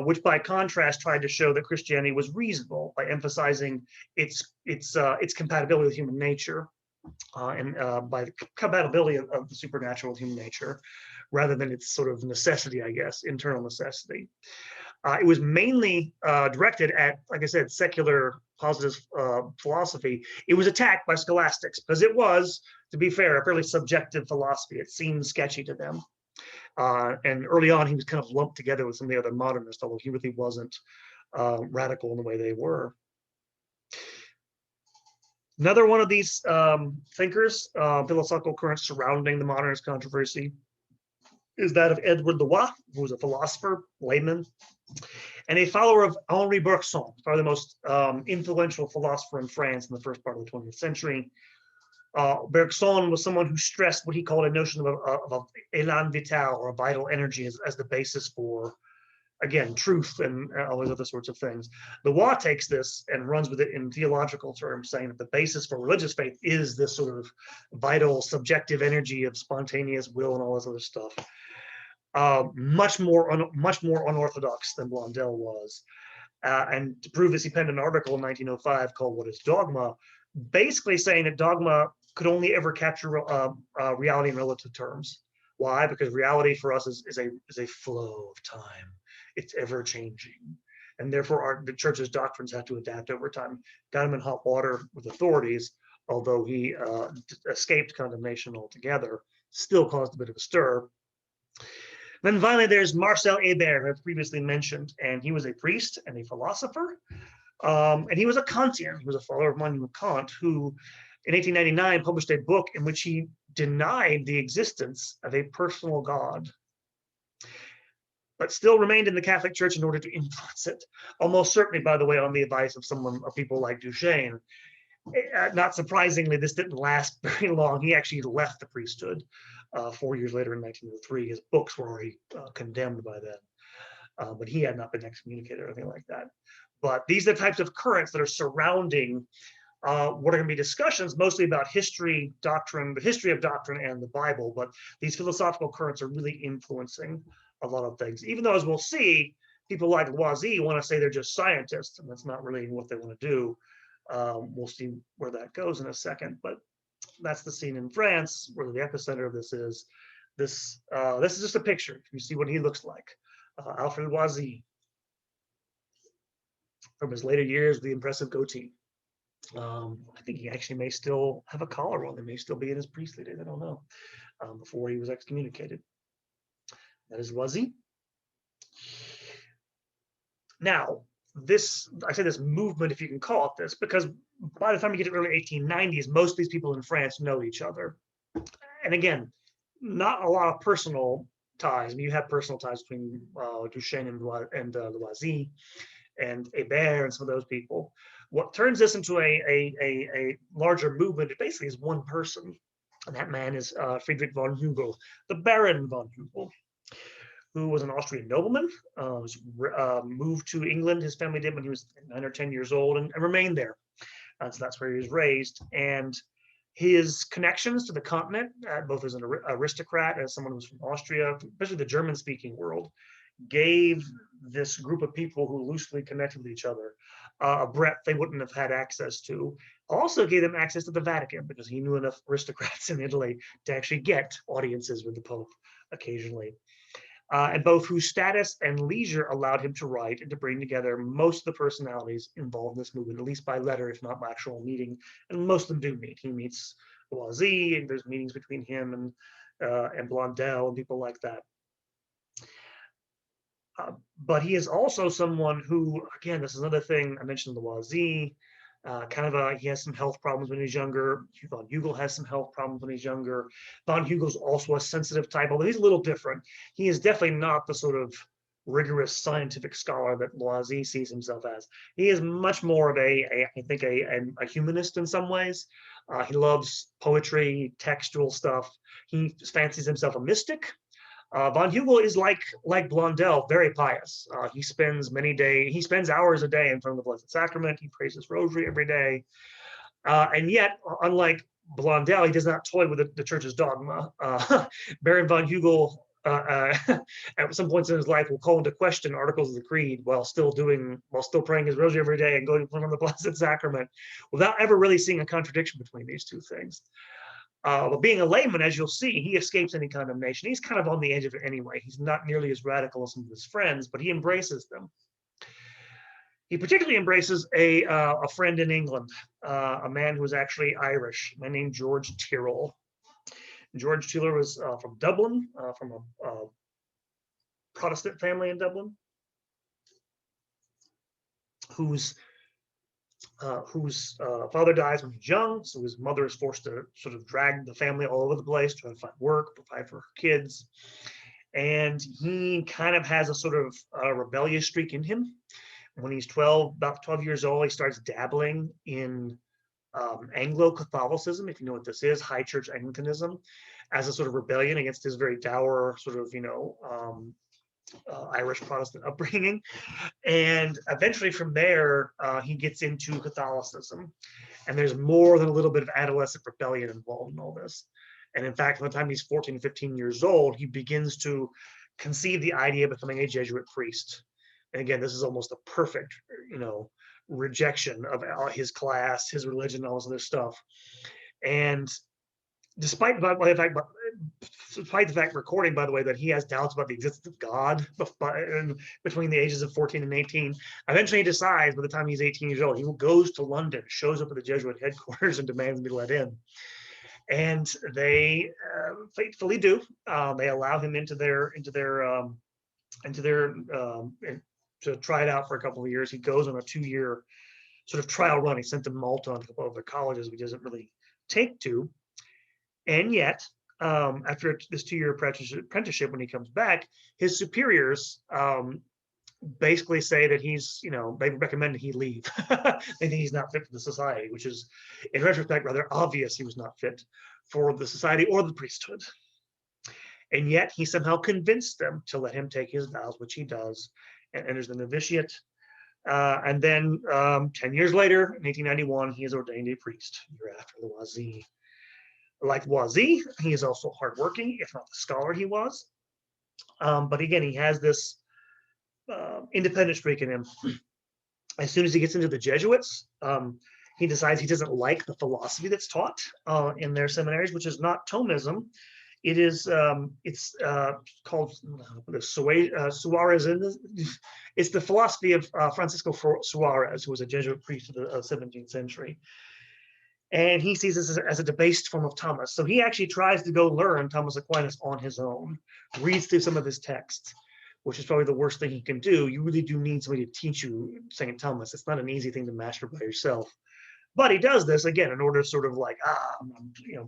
which by contrast tried to show that Christianity was reasonable by emphasizing its compatibility with human nature, and by the compatibility of the supernatural with human nature, rather than its sort of necessity, I guess, internal necessity. It was mainly directed at, like I said, secular positive philosophy. It was attacked by scholastics because it was, to be fair, a fairly subjective philosophy. It seemed sketchy to them. And early on, he was kind of lumped together with some of the other modernists, although he really wasn't radical in the way they were. Another one of these thinkers, philosophical currents surrounding the modernist controversy, is that of Edward Leroy, who was a philosopher, layman, and a follower of Henri Bergson, probably the most influential philosopher in France in the first part of the 20th century. Bergson was someone who stressed what he called a notion of a élan vital, or a vital energy, as the basis for, again, truth and all those other sorts of things. Leroy takes this and runs with it in theological terms, saying that the basis for religious faith is this sort of vital, subjective energy of spontaneous will and all this other stuff. Much more unorthodox than Blondel was. And to prove this, he penned an article in 1905 called "What is Dogma?", basically saying that dogma could only ever capture reality in relative terms. Why? Because reality for us is a flow of time. It's ever changing, and therefore the church's doctrines have to adapt over time. Got him in hot water with authorities, although he escaped condemnation altogether. Still caused a bit of a stir. Then finally, there's Marcel Hébert, who I've previously mentioned, and he was a priest and a philosopher, and he was a Kantian. He was a follower of Immanuel Kant, who in 1899 published a book in which he denied the existence of a personal God, but still remained in the Catholic Church in order to influence it. Almost certainly, by the way, on the advice of people like Duchesne. Not surprisingly, this didn't last very long. He actually left the priesthood 4 years later in 1903. His books were already condemned by then, but he had not been excommunicated or anything like that. But these are the types of currents that are surrounding what are going to be discussions mostly about history, doctrine, the history of doctrine and the Bible. But these philosophical currents are really influencing a lot of things, even though, as we'll see, people like Loisy want to say they're just scientists, and that's not really what they want to do. We'll see where that goes in a second, but that's the scene in France where the epicenter of this is. This is just a picture. You see what he looks like. Alfred Loisy, from his later years, the impressive goatee. I think he actually may still have a collar on. It may still be in his priestly days. I don't know. Before he was excommunicated. That is Loisy. Now, I say this movement, if you can call it this, because by the time you get to the early 1890s, most of these people in France know each other. And again, not a lot of personal ties. I mean, you have personal ties between Duchesne and Loisy and Hébert and some of those people. What turns this into a larger movement, it basically is one person, and that man is Friedrich von Hugel, the Baron von Hugel, who was an Austrian nobleman, moved to England, his family did, when he was 9 or 10 years old, and remained there. So that's where he was raised. And His connections to the continent, both as an aristocrat, as someone who's from Austria, especially the German-speaking world, gave this group of people who loosely connected with each other a breadth they wouldn't have had access to. Also gave them access to the Vatican because he knew enough aristocrats in Italy to actually get audiences with the Pope occasionally. And both whose status and leisure allowed him to write and to bring together most of the personalities involved in this movement, at least by letter, if not by actual meeting. And most of them do meet. He meets Loisy, and there's meetings between him and Blondel and people like that. But he is also someone who, again, this is another thing I mentioned, Loisy, he has some health problems when he's younger. Von Hugel has some health problems when he's younger. Von Hugel's also a sensitive type, although he's a little different. He is definitely not the sort of rigorous scientific scholar that Loisy sees himself as. He is much more of I think a humanist in some ways. He loves poetry, textual stuff. He fancies himself a mystic. Von Hugel is like Blondel, very pious. He spends hours a day in front of the Blessed Sacrament. He prays his rosary every day. And yet, unlike Blondel, he does not toy with the church's dogma. Baron von Hugel, at some points in his life, will call into question articles of the creed while still praying his rosary every day and going in front of the Blessed Sacrament, without ever really seeing a contradiction between these two things. But being a layman, as you'll see, he escapes any condemnation. He's kind of on the edge of it anyway. He's not nearly as radical as some of his friends, but he embraces them. He particularly embraces a friend in England, a man who was actually Irish, a man named George Tyrrell. George Tyrrell was from Dublin, from a Protestant family in Dublin, whose father dies when he's young, so his mother is forced to sort of drag the family all over the place, try to find work, provide for her kids. And he kind of has a sort of rebellious streak in him. When he's about 12 years old, he starts dabbling in Anglo-Catholicism, if you know what this is, high church Anglicanism, as a sort of rebellion against his very dour sort of, Irish Protestant upbringing. And eventually from there, he gets into Catholicism. And there's more than a little bit of adolescent rebellion involved in all this. And in fact, by the time he's 14, 15 years old, he begins to conceive the idea of becoming a Jesuit priest. And again, this is almost a perfect, rejection of his class, his religion, all this other stuff. And despite the fact, recording, by the way, that he has doubts about the existence of God between the ages of 14 and 18, eventually he decides by the time he's 18 years old, he goes to London, shows up at the Jesuit headquarters and demands to be let in. And they faithfully do. They allow him into their to try it out for a couple of years. He goes on a 2-year sort of trial run. He sent to Malta and a couple of other colleges he doesn't really take to. And yet, after this 2-year apprenticeship, when he comes back, his superiors basically say that they recommend that he leave. They think he's not fit for the society, which is, in retrospect, rather obvious he was not fit for the society or the priesthood. And yet, he somehow convinced them to let him take his vows, which he does, and enters the novitiate. And then 10 years later, in 1891, he is ordained a priest, a year after Loisy. Like Loisy, he is also hardworking, if not the scholar he was. But again, he has this independent streak in him. As soon as he gets into the Jesuits, he decides he doesn't like the philosophy that's taught in their seminaries, which is not Thomism. It is it's called the Suarez. It's the philosophy of Francisco Suarez, who was a Jesuit priest of the 17th century. And he sees this as a debased form of Thomas. So he actually tries to go learn Thomas Aquinas on his own, reads through some of his texts, which is probably the worst thing he can do. You really do need somebody to teach you St. Thomas. It's not an easy thing to master by yourself. But he does this, again, in order to sort of like,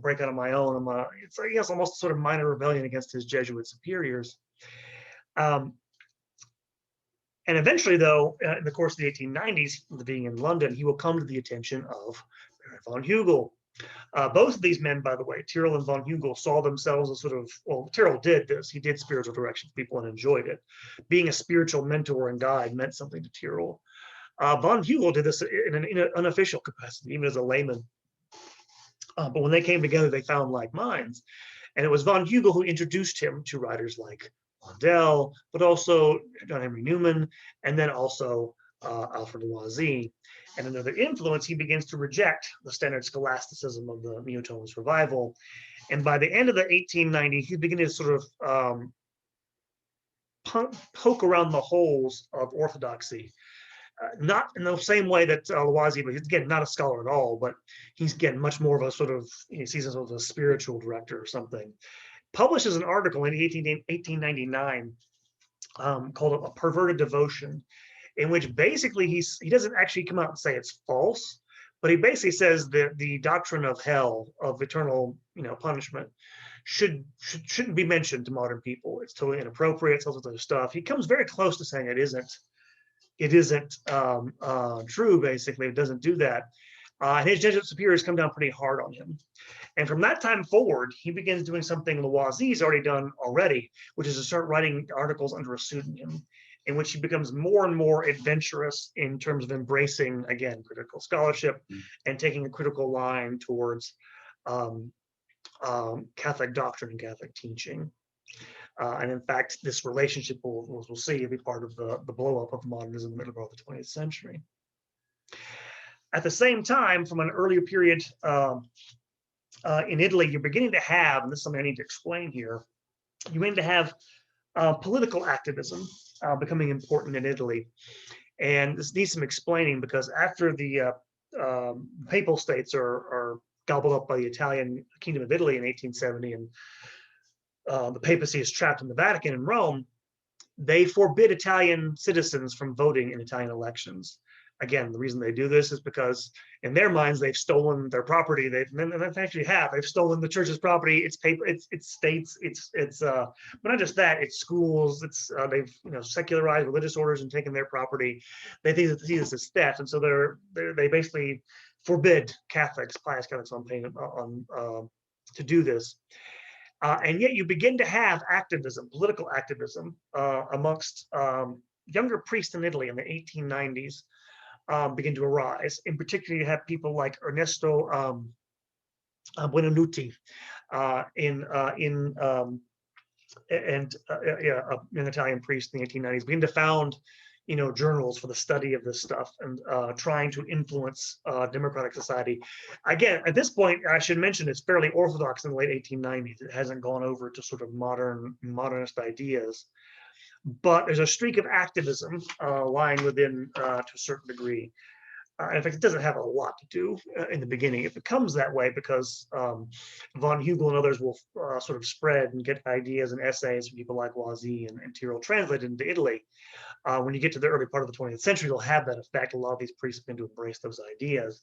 break out on my own. It's like, yes, almost sort of minor rebellion against his Jesuit superiors. And eventually, though, in the course of the 1890s, being in London, he will come to the attention of Baron von Hugel. Both of these men, by the way, Tyrrell and von Hugel, saw themselves as Tyrrell did this. He did spiritual direction for people and enjoyed it. Being a spiritual mentor and guide meant something to Tyrrell. Von Hugel did this in an unofficial capacity, even as a layman. But when they came together, they found like minds. And it was von Hugel who introduced him to writers like Blondel, but also John Henry Newman, and then also Alfred Loisy. And another influence, he begins to reject the standard scholasticism of the Neo-Thomism revival. And by the end of the 1890s, he's beginning to sort of poke around the holes of orthodoxy. Not in the same way that Loisy, but he's again not a scholar at all, but he's again much more of a sort of, he sees himself as a spiritual director or something. Publishes an article in 1899 called A Perverted Devotion, in which basically he doesn't actually come out and say it's false, but he basically says that the doctrine of hell, of eternal punishment, shouldn't be mentioned to modern people. It's totally inappropriate. It's all sorts of stuff. He comes very close to saying it isn't true. Basically, it doesn't do that. And his Jesuit superiors come down pretty hard on him. And from that time forward, he begins doing something Loisy's already done already, which is to start writing articles under a pseudonym, in which he becomes more and more adventurous in terms of embracing, again, critical scholarship and taking a critical line towards Catholic doctrine and Catholic teaching. And in fact, this relationship, we'll see, will be part of the blow up of modernism in the middle of the 20th century. At the same time, from an earlier period in Italy, you're beginning to have, and this is something I need to explain here, you begin to have political activism becoming important in Italy. And this needs some explaining, because after the Papal States are gobbled up by the Italian Kingdom of Italy in 1870, and the papacy is trapped in the Vatican in Rome, they forbid Italian citizens from voting in Italian elections. Again, the reason they do this is because in their minds they've stolen their property. They've stolen the church's property. It's paper, it's states, but not just that. It's schools. It's they've secularized religious orders and taken their property. They see this as theft, and so they basically forbid Catholics, pious Catholics, to do this. And yet you begin to have activism, political activism, amongst younger priests in Italy in the 1890s begin to arise. In particular, you have people like Ernesto Buonannuti, an Italian priest in the 1890s, begin to found journals for the study of this stuff and trying to influence democratic society. Again, at this point, I should mention it's fairly orthodox in the late 1890s. It hasn't gone over to sort of modernist ideas, but there's a streak of activism lying within to a certain degree. In fact, it doesn't have a lot to do in the beginning. It becomes that way because von Hugel and others will sort of spread and get ideas and essays from people like Loisy and Tyrrell translated into Italy. When you get to the early part of the 20th century, you'll have that effect. A lot of these priests begin to embrace those ideas,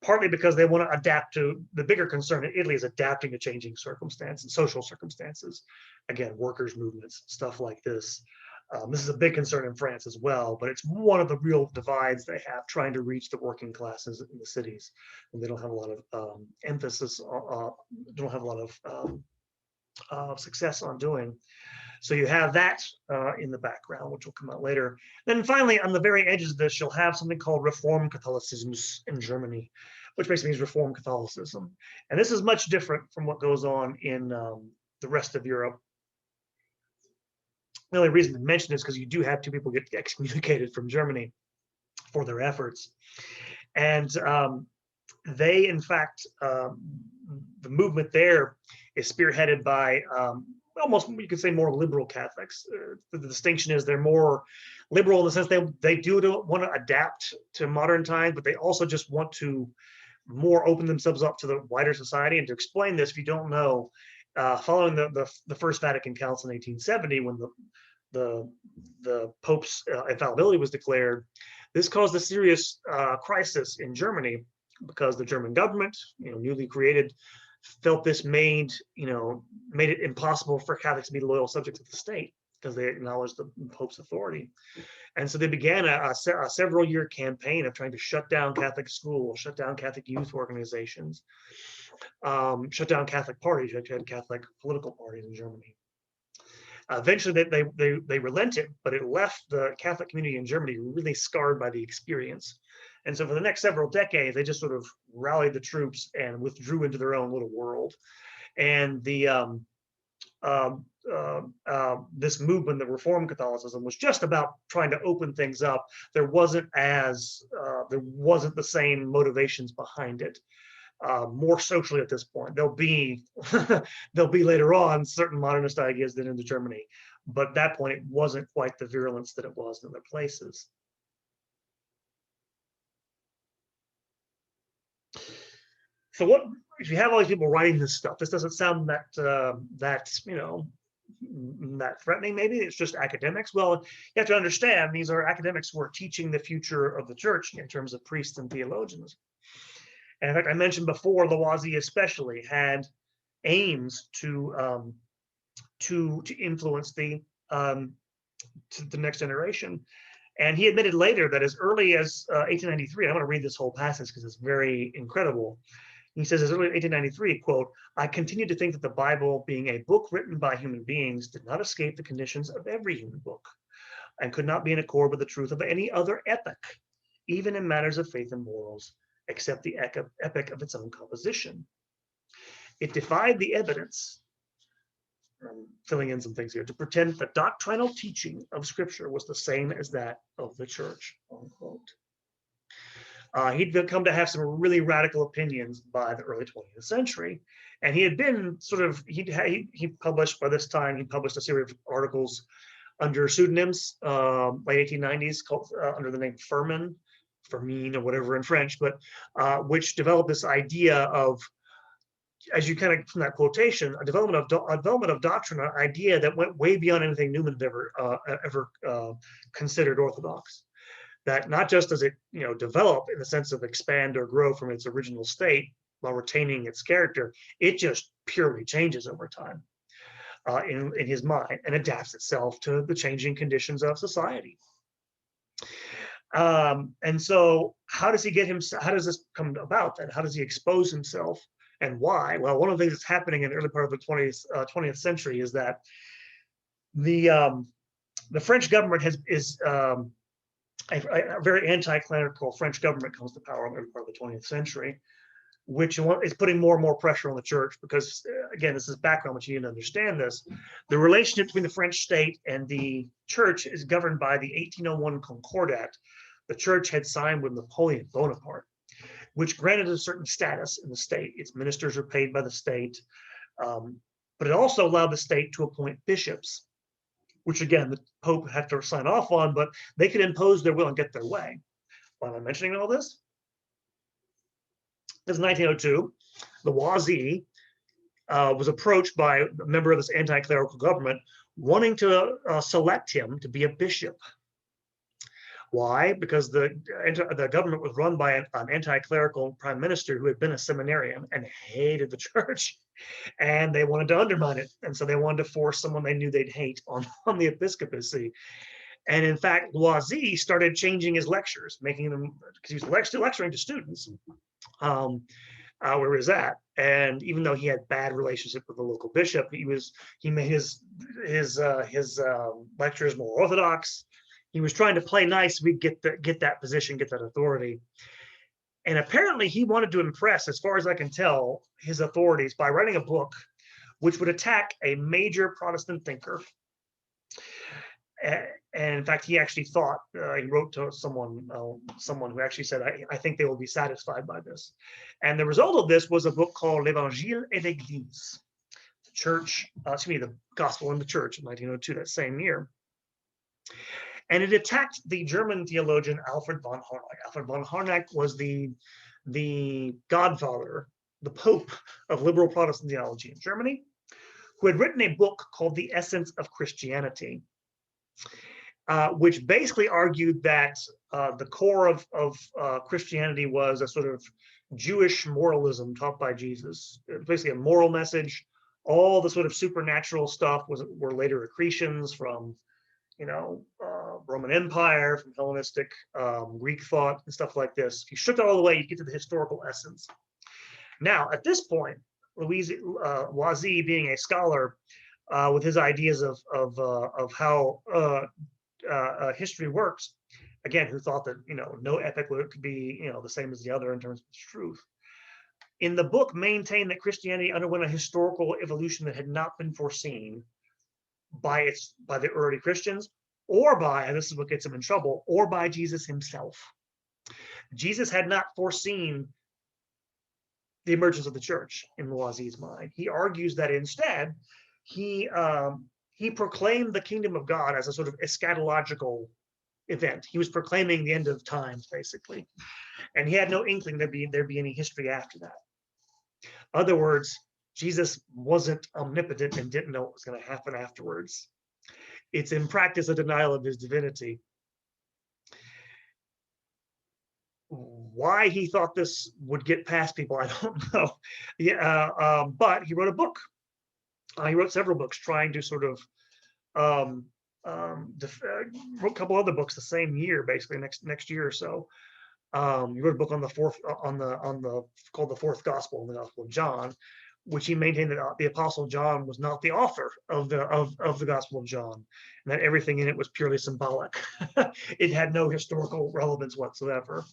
partly because they want to adapt to the bigger concern in Italy is adapting to changing circumstances, social circumstances. Again, workers' movements, stuff like this. This is a big concern in France as well, but it's one of the real divides they have, trying to reach the working classes in the cities. And they don't have a lot of emphasis, don't have a lot of success on doing. So you have that in the background, which will come out later. Then finally, on the very edges of this, you'll have something called Reform Catholicism in Germany, which basically means Reform Catholicism. And this is much different from what goes on in the rest of Europe. The only reason to mention is because you do have two people get excommunicated from Germany for their efforts. And they, in fact, the movement there is spearheaded by almost, you could say, more liberal Catholics. The distinction is they're more liberal in the sense they do want to adapt to modern times, but they also just want to more open themselves up to the wider society. And to explain this, if you don't know, following the First Vatican Council in 1870, when the Pope's infallibility was declared, this caused a serious crisis in Germany because the German government, newly created, felt this made it impossible for Catholics to be loyal subjects of the state because they acknowledged the Pope's authority. And so they began a several-year campaign of trying to shut down Catholic schools, shut down Catholic youth organizations, shut down Catholic parties. You had Catholic political parties in Germany. Eventually, they relented, but it left the Catholic community in Germany really scarred by the experience. And so for the next several decades, they just sort of rallied the troops and withdrew into their own little world. And this movement, the Reformed Catholicism, was just about trying to open things up. There wasn't the same motivations behind it. More socially at this point. There'll be later on certain modernist ideas that into Germany, but at that point it wasn't quite the virulence that it was in other places. So what if you have all these people writing this stuff? This doesn't sound that that threatening. Maybe it's just academics. Well, you have to understand these are academics who are teaching the future of the church in terms of priests and theologians. And in fact, I mentioned before, Lavoisier especially had aims to influence the next generation. And he admitted later that as early as 1893, I'm going to read this whole passage because it's very incredible. He says, as early as 1893, quote, "I continue to think that the Bible, being a book written by human beings, did not escape the conditions of every human book, and could not be in accord with the truth of any other epoch, even in matters of faith and morals, except the epoch of its own composition. It defied the evidence," I'm filling in some things here, "to pretend the doctrinal teaching of Scripture was the same as that of the church," unquote. He'd come to have some really radical opinions by the early 20th century. And he had been sort of, he published by this time, he published a series of articles under pseudonyms, late 1890s, called under the name Firmin or whatever in French, but which developed this idea of, as you kind of from that quotation, a development of doctrine, an idea that went way beyond anything Newman had ever considered orthodox. That not just does it develop in the sense of expand or grow from its original state while retaining its character, it just purely changes over time in his mind and adapts itself to the changing conditions of society. And so how does he get himself, how does this come about then? How does he expose himself and why? Well, one of the things that's happening in the early part of the 20th century is that the French government is a very anti-clerical French government comes to power in the early part of the 20th century, which is putting more and more pressure on the church because, again, this is background, but you need to understand this. The relationship between the French state and the church is governed by the 1801 Concordat. The church had signed with Napoleon Bonaparte, which granted a certain status in the state. Its ministers are paid by the state, but it also allowed the state to appoint bishops, which again, the Pope had to sign off on, but they could impose their will and get their way. Why am I mentioning all this? This is 1902. Lavoisier was approached by a member of this anti-clerical government wanting to select him to be a bishop. Why? Because the government was run by an anti-clerical prime minister who had been a seminarian and hated the church, and they wanted to undermine it. And so they wanted to force someone they knew they'd hate on the episcopacy. And in fact, Lavoisier started changing his lectures, making them, because he was still lecturing to students where he was at. And even though he had bad relationship with the local bishop, he made his lectures more orthodox. He was trying to play nice. We get that position, get that authority. And apparently he wanted to impress, as far as I can tell, his authorities by writing a book which would attack a major Protestant thinker. And in fact, he actually thought, he wrote to someone who actually said, I think they will be satisfied by this. And the result of this was a book called L'Évangile et l'Église, the Gospel and the Church, in 1902, that same year. And it attacked the German theologian Alfred von Harnack. Alfred von Harnack was the godfather, the Pope of liberal Protestant theology in Germany, who had written a book called The Essence of Christianity, which basically argued that the core of Christianity was a sort of Jewish moralism taught by Jesus. It was basically a moral message. All the sort of supernatural stuff were later accretions from Roman Empire, from Hellenistic Greek thought and stuff like this. If you strip it all away, you get to the historical essence. Now, at this point, Lavoisier, being a scholar with his ideas of how history works, again, who thought that, no epic could be, the same as the other in terms of its truth. In the book, maintained that Christianity underwent a historical evolution that had not been foreseen by the early Christians, or by, and this is what gets him in trouble, or by Jesus himself. Jesus had not foreseen the emergence of the church in Loisier's mind. He argues that instead, he proclaimed the kingdom of God as a sort of eschatological event. He was proclaiming the end of times, basically, and he had no inkling there'd be any history after that. In other words, Jesus wasn't omnipotent and didn't know what was going to happen afterwards. It's in practice a denial of his divinity. Why he thought this would get past people, I don't know. But he wrote a book. He wrote several books trying to sort of wrote a couple other books the same year, basically next year or so. He wrote a book on the fourth called the Fourth Gospel, the Gospel of John, which he maintained that the Apostle John was not the author of the Gospel of John, and that everything in it was purely symbolic. It had no historical relevance whatsoever.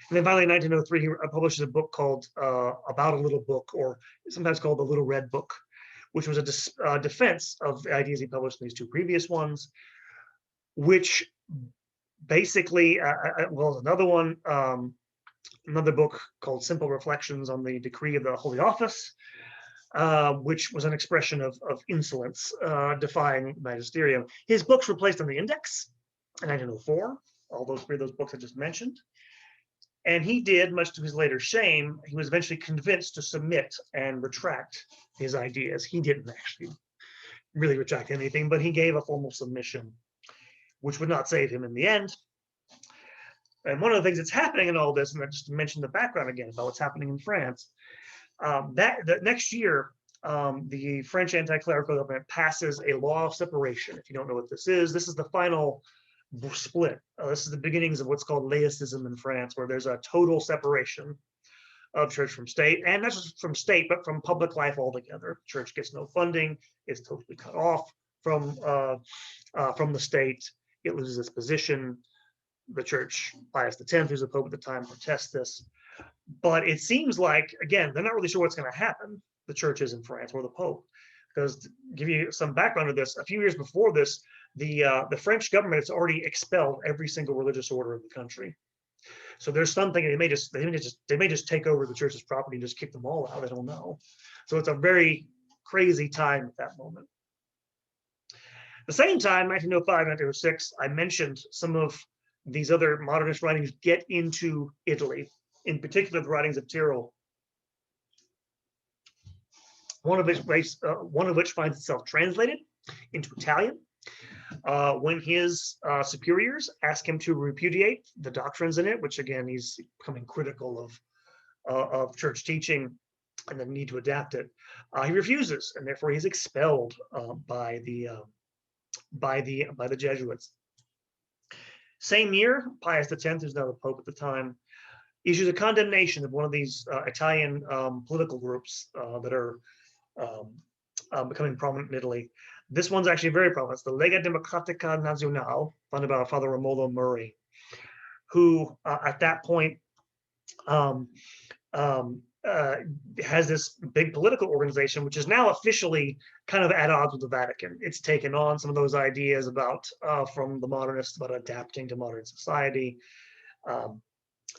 And then finally, in 1903, he publishes a book called About a Little Book, or sometimes called the Little Red Book, which was a defense of the ideas he published in these two previous ones, which basically, another book called Simple Reflections on the Decree of the Holy Office, which was an expression of insolence, defying magisterium. His books were placed on the Index in 1904, all those three of those books I just mentioned. And he did, much to his later shame, he was eventually convinced to submit and retract his ideas. He didn't actually really retract anything, but he gave a formal submission, which would not save him in the end. And one of the things that's happening in all this, and I just mentioned the background again about what's happening in France, that next year, the French anti-clerical government passes a law of separation. If you don't know what this is the final split. This is the beginnings of what's called laicism in France, where there's a total separation of church from state, and not just from state, but from public life altogether. Church gets no funding; it's totally cut off from the state. It loses its position. The church, Pius X, who's the Pope at the time, protests this. But it seems like, again, they're not really sure what's going to happen, the churches in France or the Pope. Because to give you some background to this, a few years before this, the French government has already expelled every single religious order in the country. So there's something they may just take over the church's property and just kick them all out. I don't know. So it's a very crazy time at that moment. At the same time, 1905, 1906, I mentioned some of these other modernist writings get into Italy, in particular the writings of Tyrrell, one of which finds itself translated into Italian when his superiors ask him to repudiate the doctrines in it, which again he's becoming critical of church teaching and the need to adapt it. He refuses, and therefore he's expelled by the Jesuits. Same year, Pius X, who's now the Pope at the time, issues a condemnation of one of these Italian political groups that are becoming prominent in Italy. This one's actually very prominent. It's the Lega Democratica Nazionale, funded by Father Romolo Murray, who at that point has this big political organization, which is now officially kind of at odds with the Vatican. It's taken on some of those ideas about from the modernists about adapting to modern society.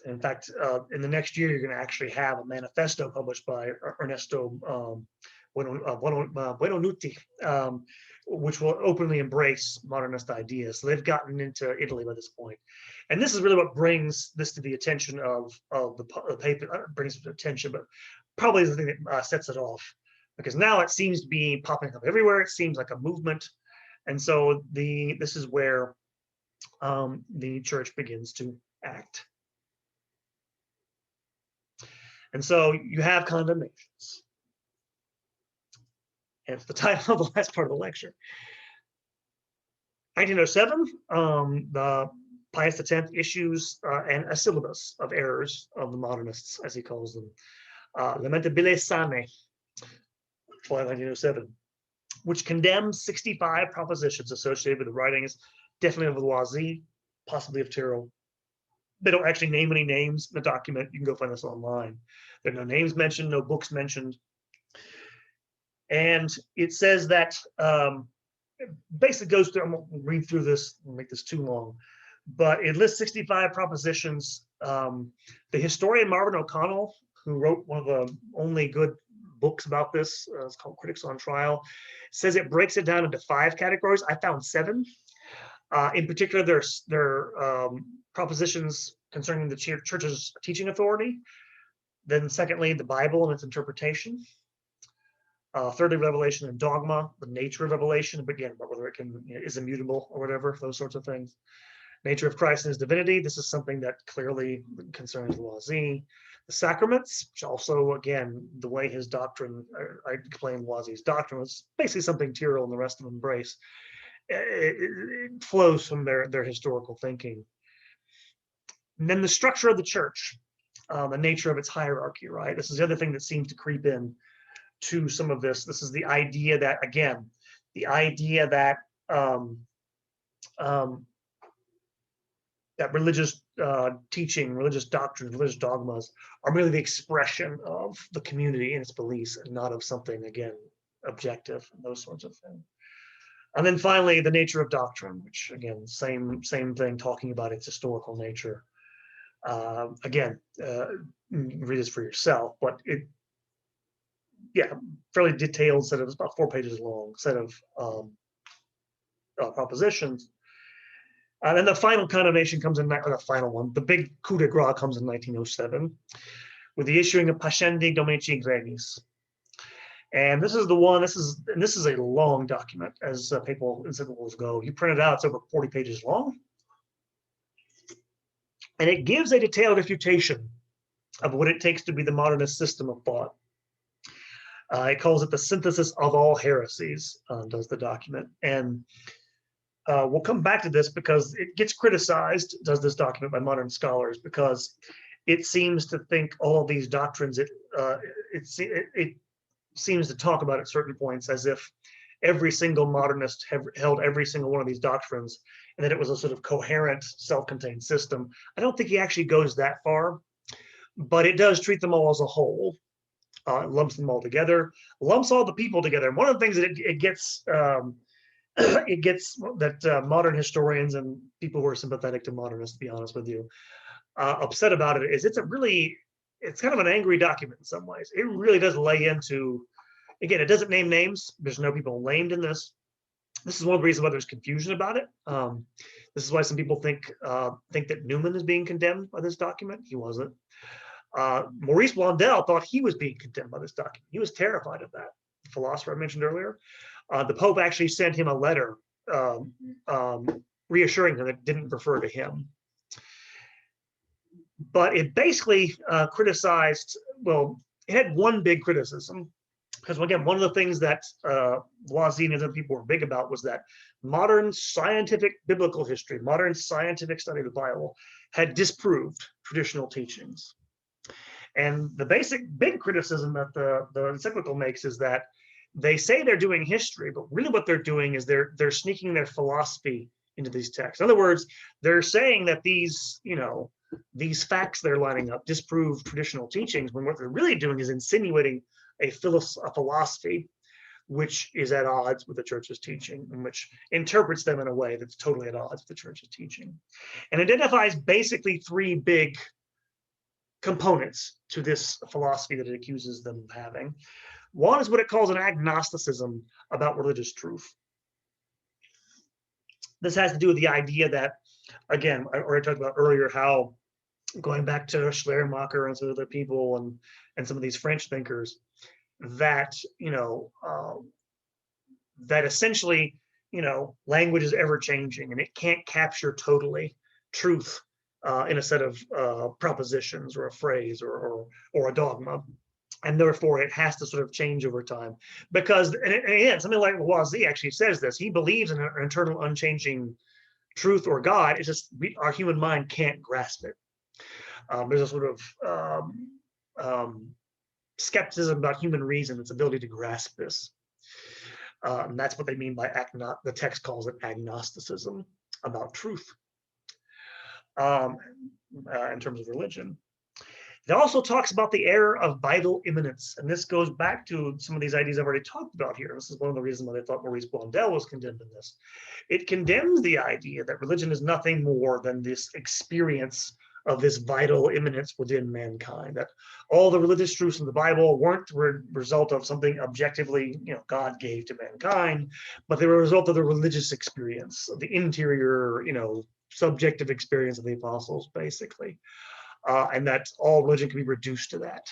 In fact, in the next year, you're going to actually have a manifesto published by Ernesto Buonannuti, which will openly embrace modernist ideas. So they've gotten into Italy by this point. And this is really what brings this to the attention of the paper, brings it to attention, but probably the thing that sets it off. Because now it seems to be popping up everywhere. It seems like a movement. And so this is where the church begins to act. And so you have condemnations. And it's the title of the last part of the lecture. 1907, the Pius X issues a syllabus of errors of the modernists, as he calls them, Lamentabile Sane, July 1907, which condemns 65 propositions associated with the writings, definitely of Loisy, possibly of Tyrrell. They don't actually name any names in the document. You can go find this online. There are no names mentioned, no books mentioned. And it says that basically goes through, I won't read through this, I'll make this too long, but it lists 65 propositions. The historian Marvin O'Connell, who wrote one of the only good books about this, it's called Critics on Trial, says it breaks it down into 5 categories. I found 7. In particular, there are propositions concerning the church's teaching authority. Then secondly, the Bible and its interpretation. Thirdly, revelation and dogma, the nature of revelation, but again, whether it is immutable or whatever, those sorts of things. Nature of Christ and his divinity. This is something that clearly concerns Loisy. The sacraments, which also, again, the way his doctrine, I explained Loisy's doctrine, was basically something Tyrrell and the rest of them embrace. It flows from their historical thinking. And then the structure of the church, the nature of its hierarchy, right? This is the other thing that seems to creep in to some of this. This is the idea that, again, the idea that that religious teaching, religious doctrines, religious dogmas are merely the expression of the community and its beliefs, and not of something, again, objective, and those sorts of things. And then finally, the nature of doctrine, which again, same thing, talking about its historical nature. Again, read this for yourself, but fairly detailed set of, it's about 4 pages long, set of propositions. And then the final condemnation comes in, or the final one, the big coup de grace comes in 1907 with the issuing of Pascendi Dominici Gremis. And this is the one, this is a long document, as papal encyclicals go. You print it out, it's over 40 pages long. And it gives a detailed refutation of what it takes to be the modernist system of thought. It calls it the synthesis of all heresies, does the document. And we'll come back to this because it gets criticized, does this document, by modern scholars, because it seems to think all of these doctrines, it seems to talk about at certain points as if every single modernist held every single one of these doctrines, and that it was a sort of coherent, self-contained system. I don't think he actually goes that far, but it does treat them all as a whole. It lumps them all together, lumps all the people together. And one of the things that it gets that modern historians and people who are sympathetic to modernists, to be honest with you, upset about it is it's kind of an angry document in some ways. It really does lay into, again, it doesn't name names. There's no people named in this. This is one of the reasons why there's confusion about it. This is why some people think that Newman is being condemned by this document. He wasn't. Maurice Blondel thought he was being condemned by this document. He was terrified of that. The philosopher I mentioned earlier. The Pope actually sent him a letter reassuring him that it didn't refer to him. But it basically criticized, well, it had one big criticism, because again, one of the things that Loisy and other people were big about was that modern scientific biblical history, modern scientific study of the Bible, had disproved traditional teachings. And the big criticism that the encyclical makes is that they say they're doing history, but really what they're doing is they're sneaking their philosophy into these texts. In other words, they're saying that these facts they're lining up disprove traditional teachings, when what they're really doing is insinuating a philosophy which is at odds with the church's teaching, and which interprets them in a way that's totally at odds with the church's teaching, and identifies basically 3 big components to this philosophy that it accuses them of having. One is what it calls an agnosticism about religious truth. This has to do with the idea that, again, I already talked about earlier how, going back to Schleiermacher and some other people and some of these French thinkers, that that essentially language is ever changing and it can't capture totally truth in a set of propositions or a phrase or a dogma, and therefore it has to sort of change over time. Because, and again, something like Loisy actually says this, he believes in an eternal unchanging truth or God. It's just our human mind can't grasp it. There's a sort of skepticism about human reason, its ability to grasp this. And that's what they mean by the text calls it agnosticism about truth. in terms of religion. It also talks about the error of vital immanence, and this goes back to some of these ideas I've already talked about here. This is one of the reasons why they thought Maurice Blondel was condemned in this. It condemns the idea that religion is nothing more than this experience of this vital immanence within mankind, that all the religious truths in the Bible weren't the result of something objectively, God gave to mankind, but they were a result of the religious experience, of the interior, subjective experience of the apostles, basically. And that all religion can be reduced to that.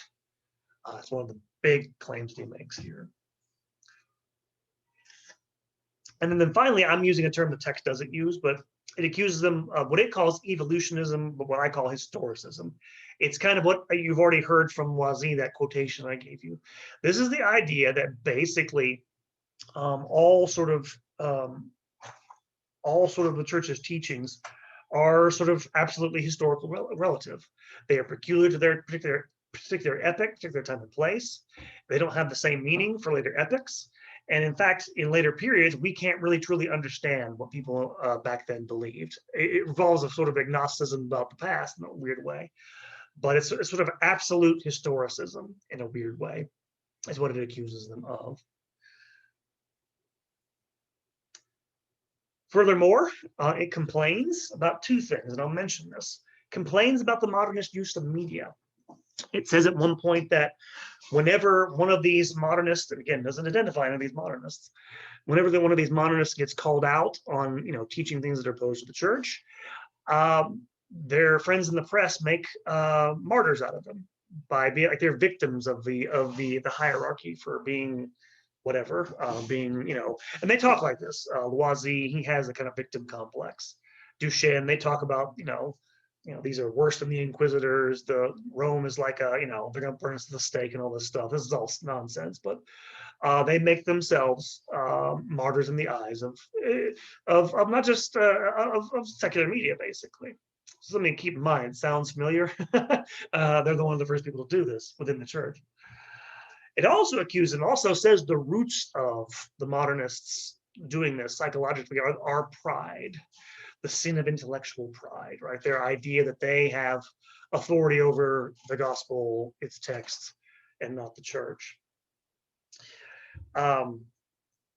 It's one of the big claims he makes here. And then finally, I'm using a term the text doesn't use, but it accuses them of what it calls evolutionism, but what I call historicism. It's kind of what you've already heard from Loisy, that quotation I gave you. This is the idea that basically all sort of the church's teachings are sort of absolutely historical relative. They are peculiar to their particular epoch, particular time and place. They don't have the same meaning for later epochs. And in fact, in later periods, we can't really truly understand what people back then believed. It involves a sort of agnosticism about the past in a weird way, but it's sort of absolute historicism in a weird way, is what it accuses them of. Furthermore, it complains about two things, and I'll mention this. Complains about the modernist use of media. It says at one point that whenever one of these modernists, and again, doesn't identify any of these modernists, whenever one of these modernists gets called out on, teaching things that are opposed to the church, their friends in the press make martyrs out of them by being like they're victims of the hierarchy for being whatever, and they talk like this. Loisy, he has a kind of victim complex. Duchenne, they talk about, these are worse than the Inquisitors. The Rome is like they're going to burn us to the stake and all this stuff. This is all nonsense, but they make themselves martyrs in the eyes of not just of secular media, basically. Something to keep in mind. Sounds familiar? They're one of the first people to do this within the church. It also says the roots of the modernists doing this psychologically are pride, the sin of intellectual pride, right? Their idea that they have authority over the gospel, its text, and not the church. And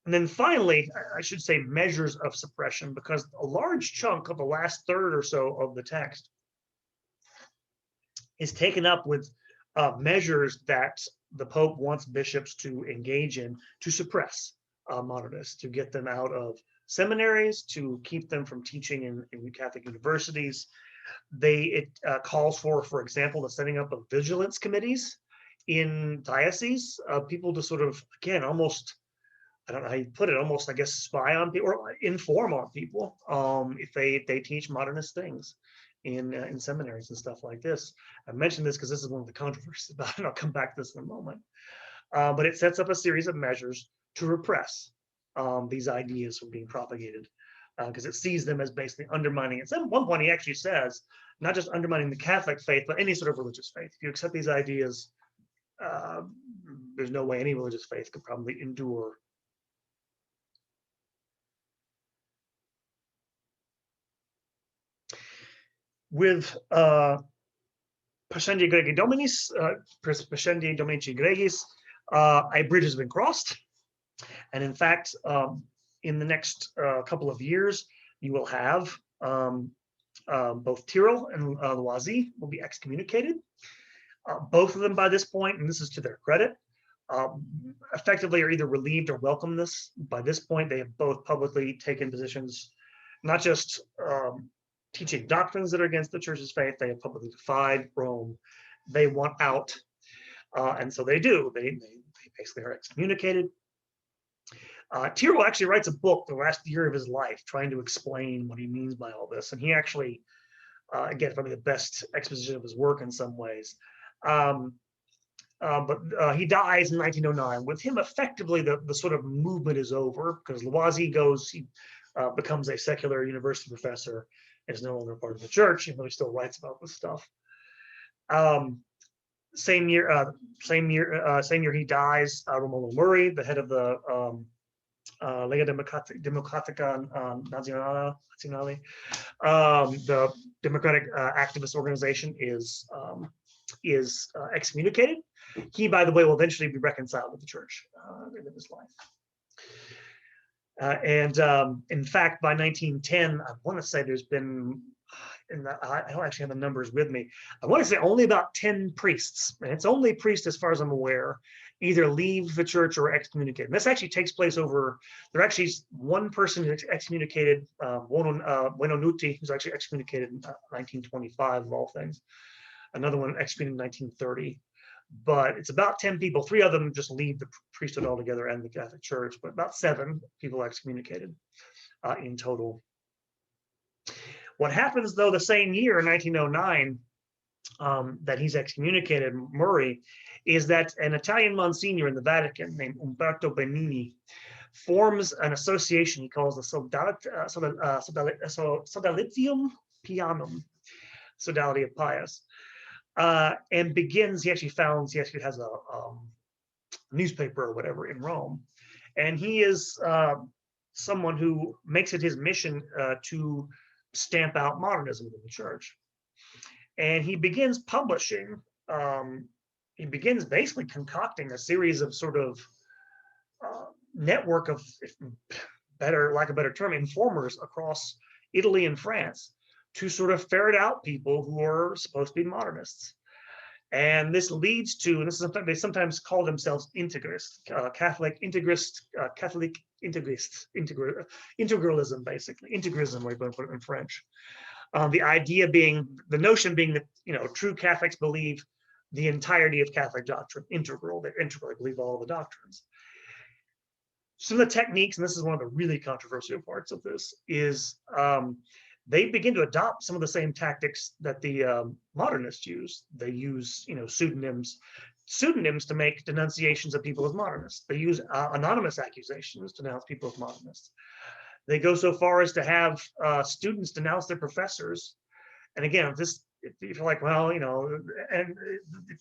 then finally, I should say measures of suppression, because a large chunk of the last third or so of the text is taken up with measures that the Pope wants bishops to engage in to suppress modernists, to get them out of seminaries, to keep them from teaching in Catholic universities. It calls for example, the setting up of vigilance committees in dioceses, people to sort of, again, almost, I don't know how you put it, almost, I guess, spy on people or inform on people if they teach modernist things in seminaries and stuff like this. I mentioned this because this is one of the controversies about it, and I'll come back to this in a moment. But it sets up a series of measures to repress these ideas from being propagated, because it sees them as basically undermining it. So at one point, he actually says, not just undermining the Catholic faith, but any sort of religious faith. If you accept these ideas, there's no way any religious faith could probably endure. With Pascendi Gregi Dominis, Pascendi Dominici Gregis, a bridge has been crossed. And in fact, in the next couple of years, you will have both Tyrrell and Loisy will be excommunicated. Both of them by this point, and this is to their credit, effectively are either relieved or welcome this. By this point, they have both publicly taken positions, not just teaching doctrines that are against the church's faith. They have publicly defied Rome. They want out, and so they do. They basically are excommunicated. Tyrrell actually writes a book the last year of his life trying to explain what he means by all this, and he actually, again, probably the best exposition of his work in some ways. But he dies in 1909. With him, effectively, the sort of movement is over, because Loisy goes, he becomes a secular university professor, and is no longer part of the church, even though he still writes about this stuff. Same year he dies. Romulo Murray, the head of the Lega Democratica Nazionale, the democratic activist organization, is excommunicated. He, by the way, will eventually be reconciled with the church at the end of his life. In fact, by 1910, I want to say there's been, I don't actually have the numbers with me. I want to say only about 10 priests, and it's only priests as far as I'm aware, either leave the church or excommunicate. And this actually takes place over, there actually is one person who's excommunicated, Buononuti, who's actually excommunicated in 1925 of all things. Another one excommunicated in 1930. But it's about 10 people. 3 of them just leave the priesthood altogether and the Catholic Church, but about 7 people excommunicated in total. What happens, though, the same year, in 1909, that he's excommunicated, Murray, is that an Italian Monsignor in the Vatican named Umberto Benini forms an association he calls the Sodalitium Pianum, Sodality of Pius. And begins, he actually has a newspaper or whatever in Rome. And he is someone who makes it his mission to stamp out modernism in the church. And he begins publishing, he begins basically concocting a series of sort of network of, lack of a better term, informers across Italy and France to sort of ferret out people who are supposed to be modernists. And this leads to, and this is something they sometimes call themselves integrists, Catholic integralists, integralism, basically, integrism, we're going to put it in French. The idea being, the notion being that, true Catholics believe the entirety of Catholic doctrine, integral, they're integral, they believe all the doctrines. Some of the techniques, and this is one of the really controversial parts of this, is they begin to adopt some of the same tactics that the modernists use. They use, pseudonyms to make denunciations of people as modernists. They use anonymous accusations to denounce people as modernists. They go so far as to have students denounce their professors. And again, if you're like, well, and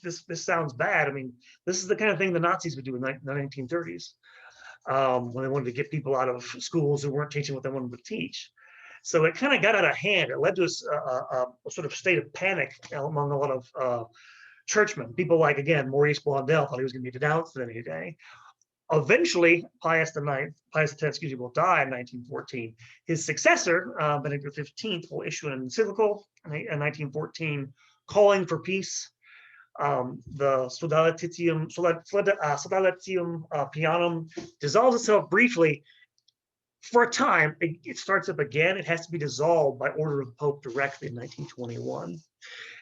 this sounds bad. I mean, this is the kind of thing the Nazis would do in the 1930s when they wanted to get people out of schools who weren't teaching what they wanted to teach. So it kind of got out of hand. It led to a sort of state of panic among a lot of churchmen. People like, again, Maurice Blondel thought he was going to be denounced any day. Eventually, Pius X, will die in 1914. His successor, Benedict XV, will issue an encyclical in 1914 calling for peace. The Sodalitium Pianum dissolves itself briefly. For a time, it starts up again. It has to be dissolved by order of the Pope directly in 1921.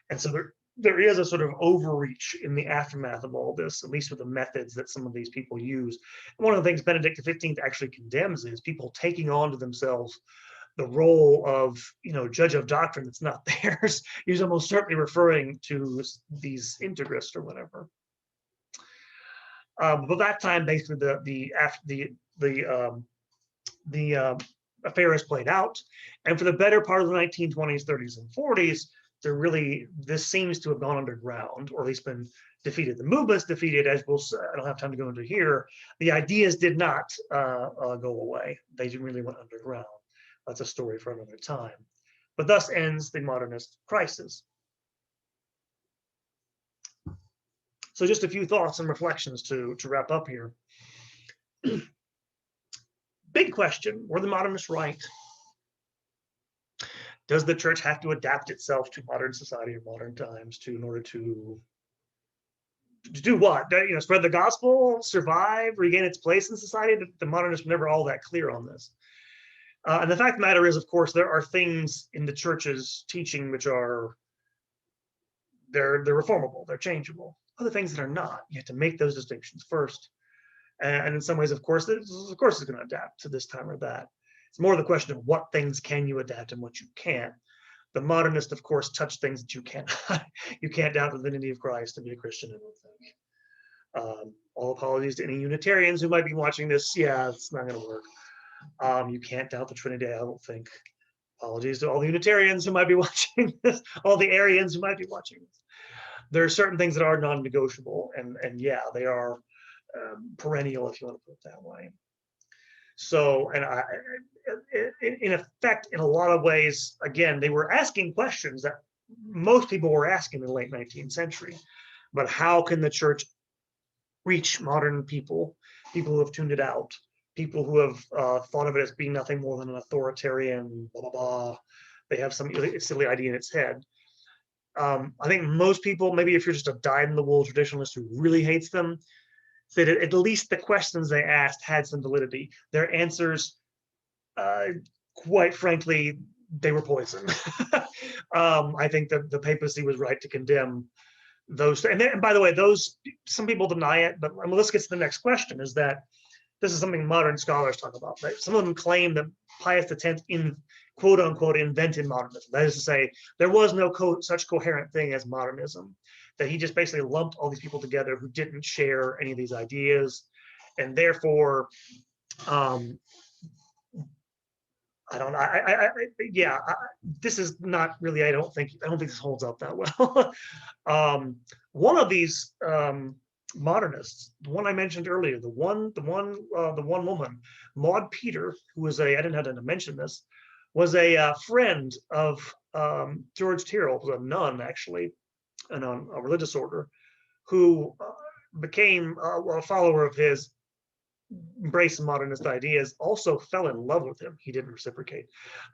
And so there is a sort of overreach in the aftermath of all this, at least with the methods that some of these people use. And one of the things Benedict XV actually condemns is people taking on to themselves the role of, judge of doctrine that's not theirs. He's almost certainly referring to these integrists or whatever. But that time, basically, the affair is played out, and for the better part of the 1920s, 30s, and 40s, this seems to have gone underground, or at least been defeated. The movement's defeated, as I don't have time to go into here. The ideas did not go away. They really went underground. That's a story for another time. But thus ends the Modernist Crisis. So just a few thoughts and reflections to wrap up here. Big question, were the modernists right? Does the church have to adapt itself to modern society or modern times in order to do what? Spread the gospel, survive, regain its place in society? The modernists were never all that clear on this. And the fact of the matter is, of course, there are things in the church's teaching which are, they're reformable, they're changeable. Other things that are not. You have to make those distinctions first. And in some ways, of course, it's going to adapt to this time or that. It's more the question of what things can you adapt and what you can't. The modernists, of course, touch things that you cannot. You can't doubt the divinity of Christ to be a Christian, I don't think. All apologies to any Unitarians who might be watching this. Yeah, it's not going to work. You can't doubt the Trinity, I don't think. Apologies to all the Unitarians who might be watching this, all the Arians who might be watching this. There are certain things that are non-negotiable, and yeah, they are perennial, if you want to put it that way. So, and in effect, in a lot of ways, again, they were asking questions that most people were asking in the late 19th century. But how can the church reach modern people, people who have tuned it out, people who have thought of it as being nothing more than an authoritarian, blah, blah, blah. They have some silly idea in its head. I think most people, maybe if you're just a dyed-in-the-wool traditionalist who really hates them, say that at least the questions they asked had some validity. Their answers, quite frankly, they were poison. I think that the papacy was right to condemn those. And by the way, some people deny it, but let's get to the next question, is that this is something modern scholars talk about, right? Some of them claim that Pius X, quote unquote, invented modernism. That is to say, there was no such coherent thing as modernism, that he just basically lumped all these people together who didn't share any of these ideas. And therefore, this is not really, I don't think this holds up that well. One of these modernists, the one I mentioned earlier, the one woman, Maud Peter, who was I didn't have to mention this, was a friend of George Tyrrell, was a nun actually, and a religious order, who became a follower of his, embraced modernist ideas, also fell in love with him. He didn't reciprocate.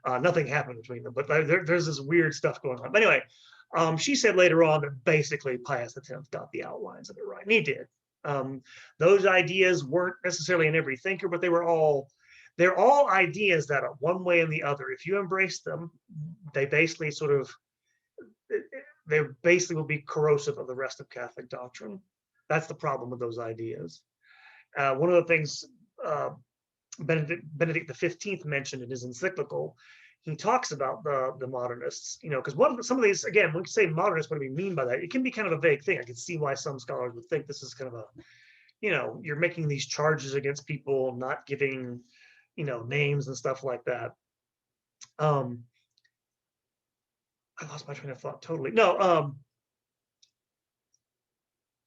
Nothing happened between them, but there's this weird stuff going on. But anyway, she said later on that basically Pius X got the outlines of it right, and he did. Those ideas weren't necessarily in every thinker, but they're all ideas that are one way and the other. If you embrace them, they basically will be corrosive of the rest of Catholic doctrine. That's the problem with those ideas. One of the things Benedict XV mentioned in his encyclical, he talks about the modernists, because some of these, again, when we say modernists, what do we mean by that? It can be kind of a vague thing. I can see why some scholars would think this is kind of a, you're making these charges against people, not giving, names and stuff like that. I lost my train of thought totally. No,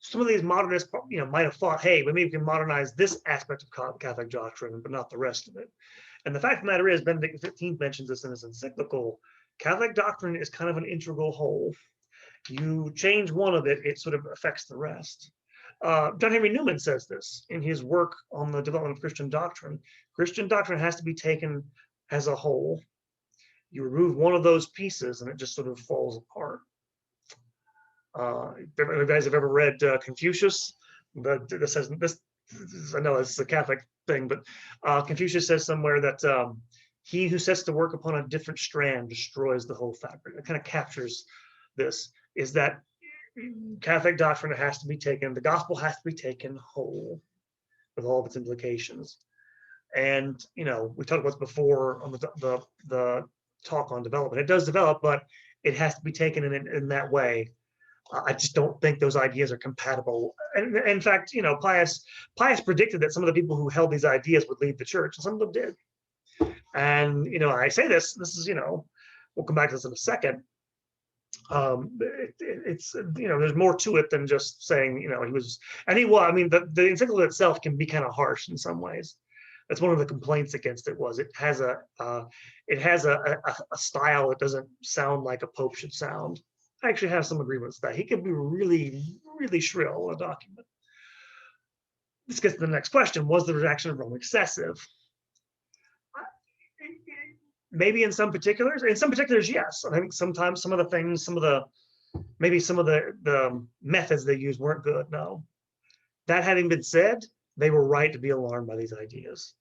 some of these modernists, might have thought, hey, maybe we can modernize this aspect of Catholic doctrine, but not the rest of it. And the fact of the matter is, Benedict XV mentions this in his encyclical, Catholic doctrine is kind of an integral whole. You change one of it, it sort of affects the rest. John Henry Newman says this in his work on the development of Christian doctrine. Christian doctrine has to be taken as a whole. You remove one of those pieces and it just sort of falls apart. If you guys have ever read Confucius, but this I know it's a Catholic thing, but Confucius says somewhere that he who sets to work upon a different strand destroys the whole fabric. It kind of captures this, is that Catholic doctrine has to be taken, the gospel has to be taken whole with all of its implications. And, we talked about this before on the talk on development. It does develop, but it has to be taken in that way. I just don't think those ideas are compatible. And in fact, Pius predicted that some of the people who held these ideas would leave the church, and some of them did. And, I say this is, we'll come back to this in a second. It's, there's more to it than just saying, he was, and he was, I mean, the encyclical itself can be kind of harsh in some ways. That's one of the complaints against it, was it has a style that doesn't sound like a pope should sound. I actually have some agreements with that. He can be really, really shrill in a document. This gets to the next question. Was the redaction of Rome excessive? Maybe in some particulars. In some particulars, yes. I think sometimes some of the things, maybe some of the methods they used weren't good. No. That having been said, they were right to be alarmed by these ideas.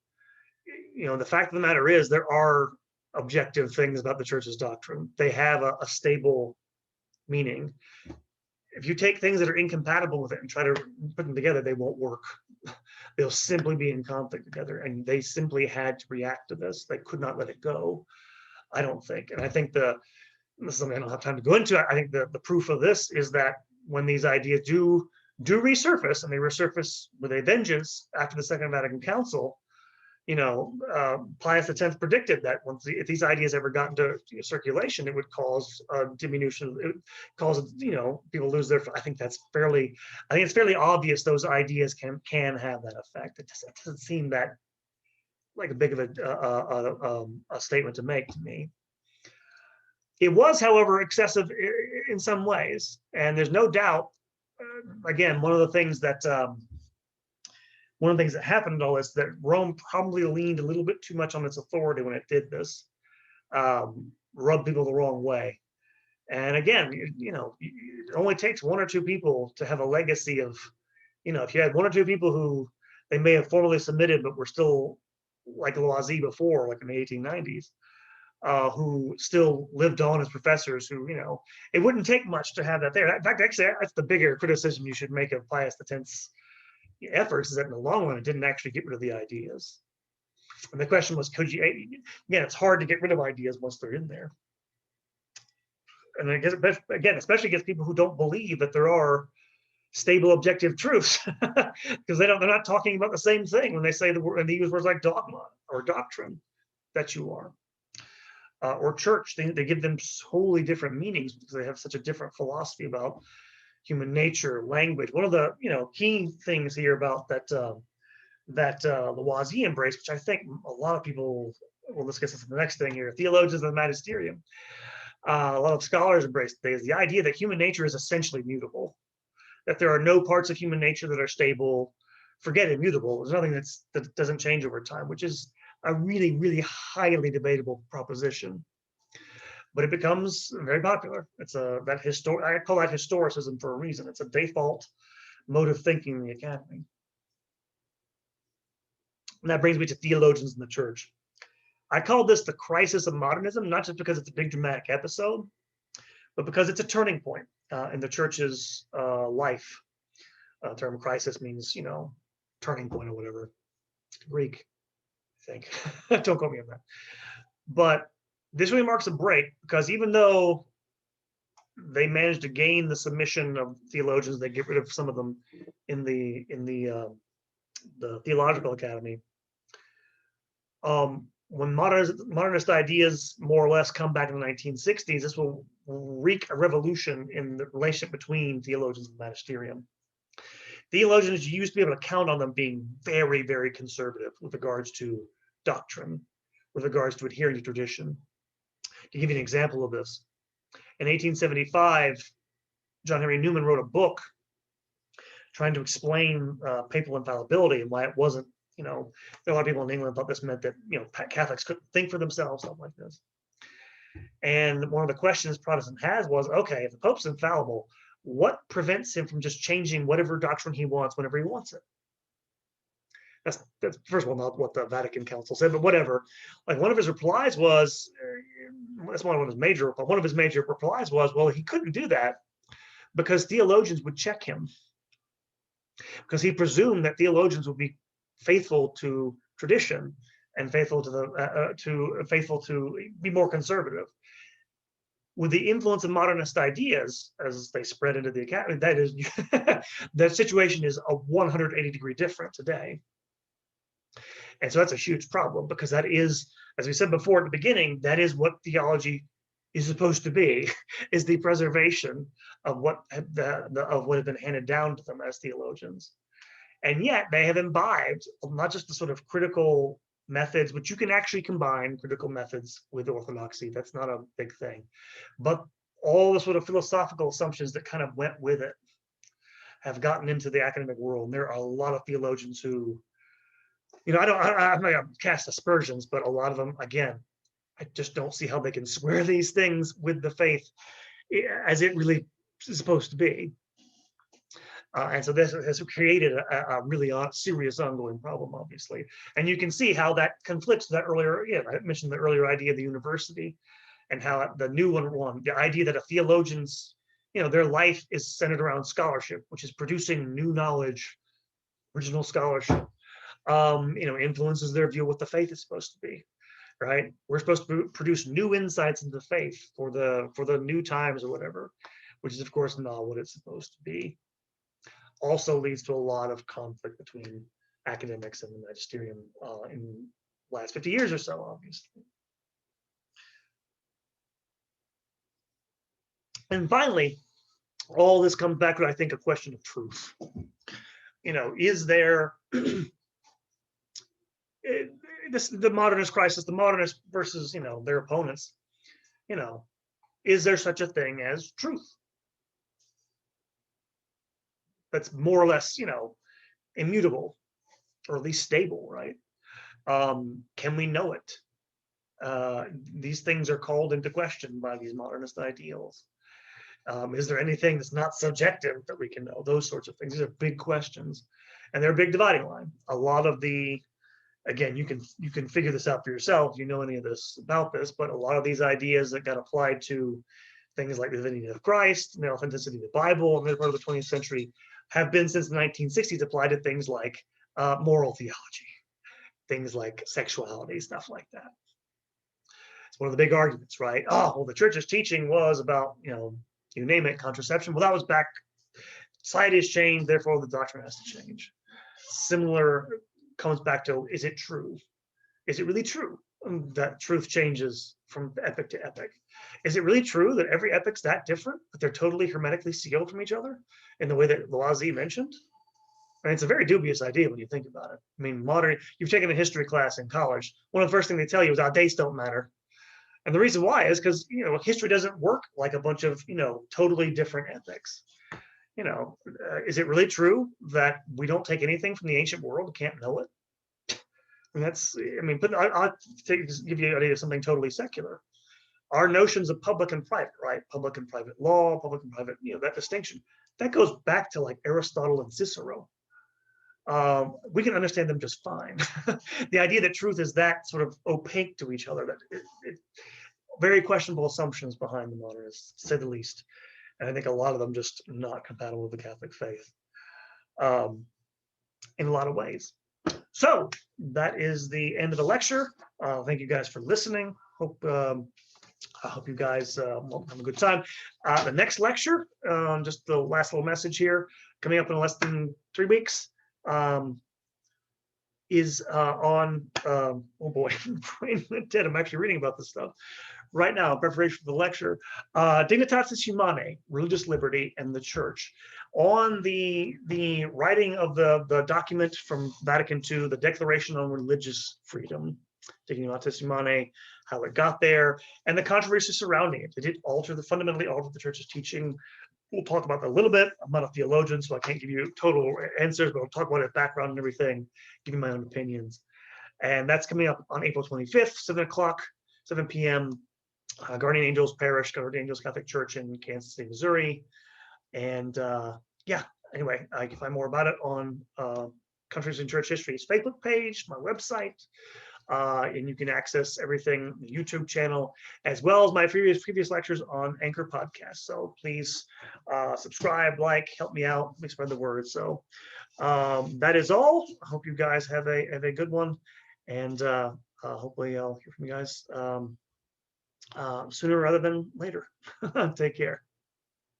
The fact of the matter is, there are objective things about the church's doctrine. They have a stable meaning. If you take things that are incompatible with it and try to put them together, they won't work. They'll simply be in conflict together, and they simply had to react to this. They could not let it go, I don't think. And I think this is something I don't have time to go into. I think the proof of this is that when these ideas do resurface, and they resurface with a vengeance after the Second Vatican Council, Pius X predicted that if these ideas ever got into circulation, it would cause a diminution. It would cause, people lose their. I think it's fairly obvious those ideas can have that effect. It doesn't seem that like a big of a statement to make to me. It was, however, excessive in some ways, and there's no doubt. Again, one of the things that happened in all this, that Rome probably leaned a little bit too much on its authority when it did this, rubbed people the wrong way. And again, it only takes one or two people to have a legacy of, if you had one or two people who they may have formally submitted, but were still like Loisy before, like in the 1890s, who still lived on as professors, who, it wouldn't take much to have that there. In fact, actually, that's the bigger criticism you should make of Pius X's efforts, is that in the long run, it didn't actually get rid of the ideas. And the question was, could you, again, it's hard to get rid of ideas once they're in there. And I guess, again, especially against people who don't believe that there are stable objective truths, because they're not talking about the same thing when they say the word, and they use words like dogma or doctrine, that you are, or church. They give them wholly different meanings because they have such a different philosophy about human nature, language. One of the key things here about that Loisy embraced, which I think a lot of people, well, let's get to the next thing here, theologians of the magisterium, a lot of scholars embrace today, is the idea that human nature is essentially mutable, that there are no parts of human nature that are stable. Forget immutable. There's nothing that doesn't change over time, which is a really, really highly debatable proposition. But it becomes very popular. It's I call that historicism for a reason. It's a default mode of thinking in the academy. And that brings me to theologians in the church. I call this the crisis of modernism, not just because it's a big dramatic episode, but because it's a turning point in the church's life. The term crisis means, turning point or whatever. Greek, I think. Don't quote me on that. But this really marks a break, because even though they managed to gain the submission of theologians, they get rid of some of them in the theological academy. When modernist ideas more or less come back in the 1960s, this will wreak a revolution in the relationship between theologians and the magisterium. Theologians used to be able to count on them being very, very conservative with regards to doctrine, with regards to adhering to tradition. To give you an example of this, in 1875, John Henry Newman wrote a book trying to explain papal infallibility and why it wasn't, there are a lot of people in England thought this meant that, Catholics couldn't think for themselves, something like this. And one of the questions Protestant has was, okay, if the Pope's infallible, what prevents him from just changing whatever doctrine he wants whenever he wants it? That's first of all not what the Vatican Council said, but whatever. Like, one of his replies was, that's one of his major replies was, well, he couldn't do that because theologians would check him, because he presumed that theologians would be faithful to tradition and faithful to be more conservative. With the influence of modernist ideas as they spread into the academy, that is, the situation is a 180-degree different today. And so that's a huge problem, because that is, as we said before at the beginning, that is what theology is supposed to be, is the preservation of what had been handed down to them as theologians. And yet they have imbibed not just the sort of critical methods, which you can actually combine critical methods with orthodoxy. That's not a big thing. But all the sort of philosophical assumptions that kind of went with it have gotten into the academic world. And there are a lot of theologians who, I'm not going to cast aspersions, but a lot of them, again, I just don't see how they can square these things with the faith as it really is supposed to be. And so this has created a really serious ongoing problem, obviously. And you can see how that conflicts with that earlier, I mentioned the earlier idea of the university, and how the new one, the idea that a theologian's, their life is centered around scholarship, which is producing new knowledge, original scholarship, influences their view of what the faith is supposed to be, right? We're supposed to produce new insights into faith for the new times or whatever, which is, of course, not what it's supposed to be. Also leads to a lot of conflict between academics and the magisterium in the last 50 years or so, obviously. And finally, all this comes back to, I think, a question of truth. Is there the modernist crisis, the modernists versus, their opponents, is there such a thing as truth that's more or less, immutable, or at least stable, right? Can we know it? These things are called into question by these modernist ideals. Is there anything that's not subjective that we can know? Those sorts of things. These are big questions, and they're a big dividing line. A lot of the, again, you can figure this out for yourself. You know any of this about this, but a lot of these ideas that got applied to things like the divinity of Christ and the authenticity of the Bible in the part of the 20th century have been since the 1960s applied to things like moral theology, things like sexuality, stuff like that. It's one of the big arguments, right? Oh, well, the church's teaching was about, you name it, contraception. Well, that was back, society has changed, therefore the doctrine has to change. Similar comes back to, is it true? Is it really true that truth changes from epoch to epoch? Is it really true that every epoch's that different, that they're totally hermetically sealed from each other in the way that Lazy mentioned? I mean, it's a very dubious idea when you think about it. I mean, you've taken a history class in college. One of the first things they tell you is our dates don't matter. And the reason why is because, history doesn't work like a bunch of, totally different epochs. Is it really true that we don't take anything from the ancient world and can't know it? And but I'll give you an idea of something totally secular. Our notions of public and private, right? Public and private law, public and private, that distinction, that goes back to like Aristotle and Cicero. We can understand them just fine. The idea that truth is that sort of opaque to each other, that very questionable assumptions behind the modernists, to say the least. And I think a lot of them just not compatible with the Catholic faith in a lot of ways. So that is the end of the lecture. Thank you guys for listening. I hope you guys have a good time. The next lecture, just the last little message here, coming up in less than 3 weeks, is on, oh boy, brain went dead. I'm actually reading about this stuff right now in preparation for the lecture. Dignitatis Humanae, Religious Liberty and the Church. On the writing of the document from Vatican II, the Declaration on Religious Freedom, Dignitatis Humanae, how it got there, and the controversy surrounding it. It did fundamentally alter the church's teaching. We'll talk about that a little bit. I'm not a theologian, so I can't give you total answers, but I'll talk about its background and everything, give you my own opinions. And that's coming up on April 25th, 7 p.m. Guardian Angels Parish, Guardian Angels Catholic Church in Kansas City, Missouri. And anyway, I can find more about it on Countries in Church History's Facebook page, my website. And you can access everything, the YouTube channel, as well as my previous lectures on Anchor Podcast. So please subscribe, help me out, let me spread the word. So that is all. I hope you guys have a good one, and hopefully I'll hear from you guys sooner rather than later. Take care.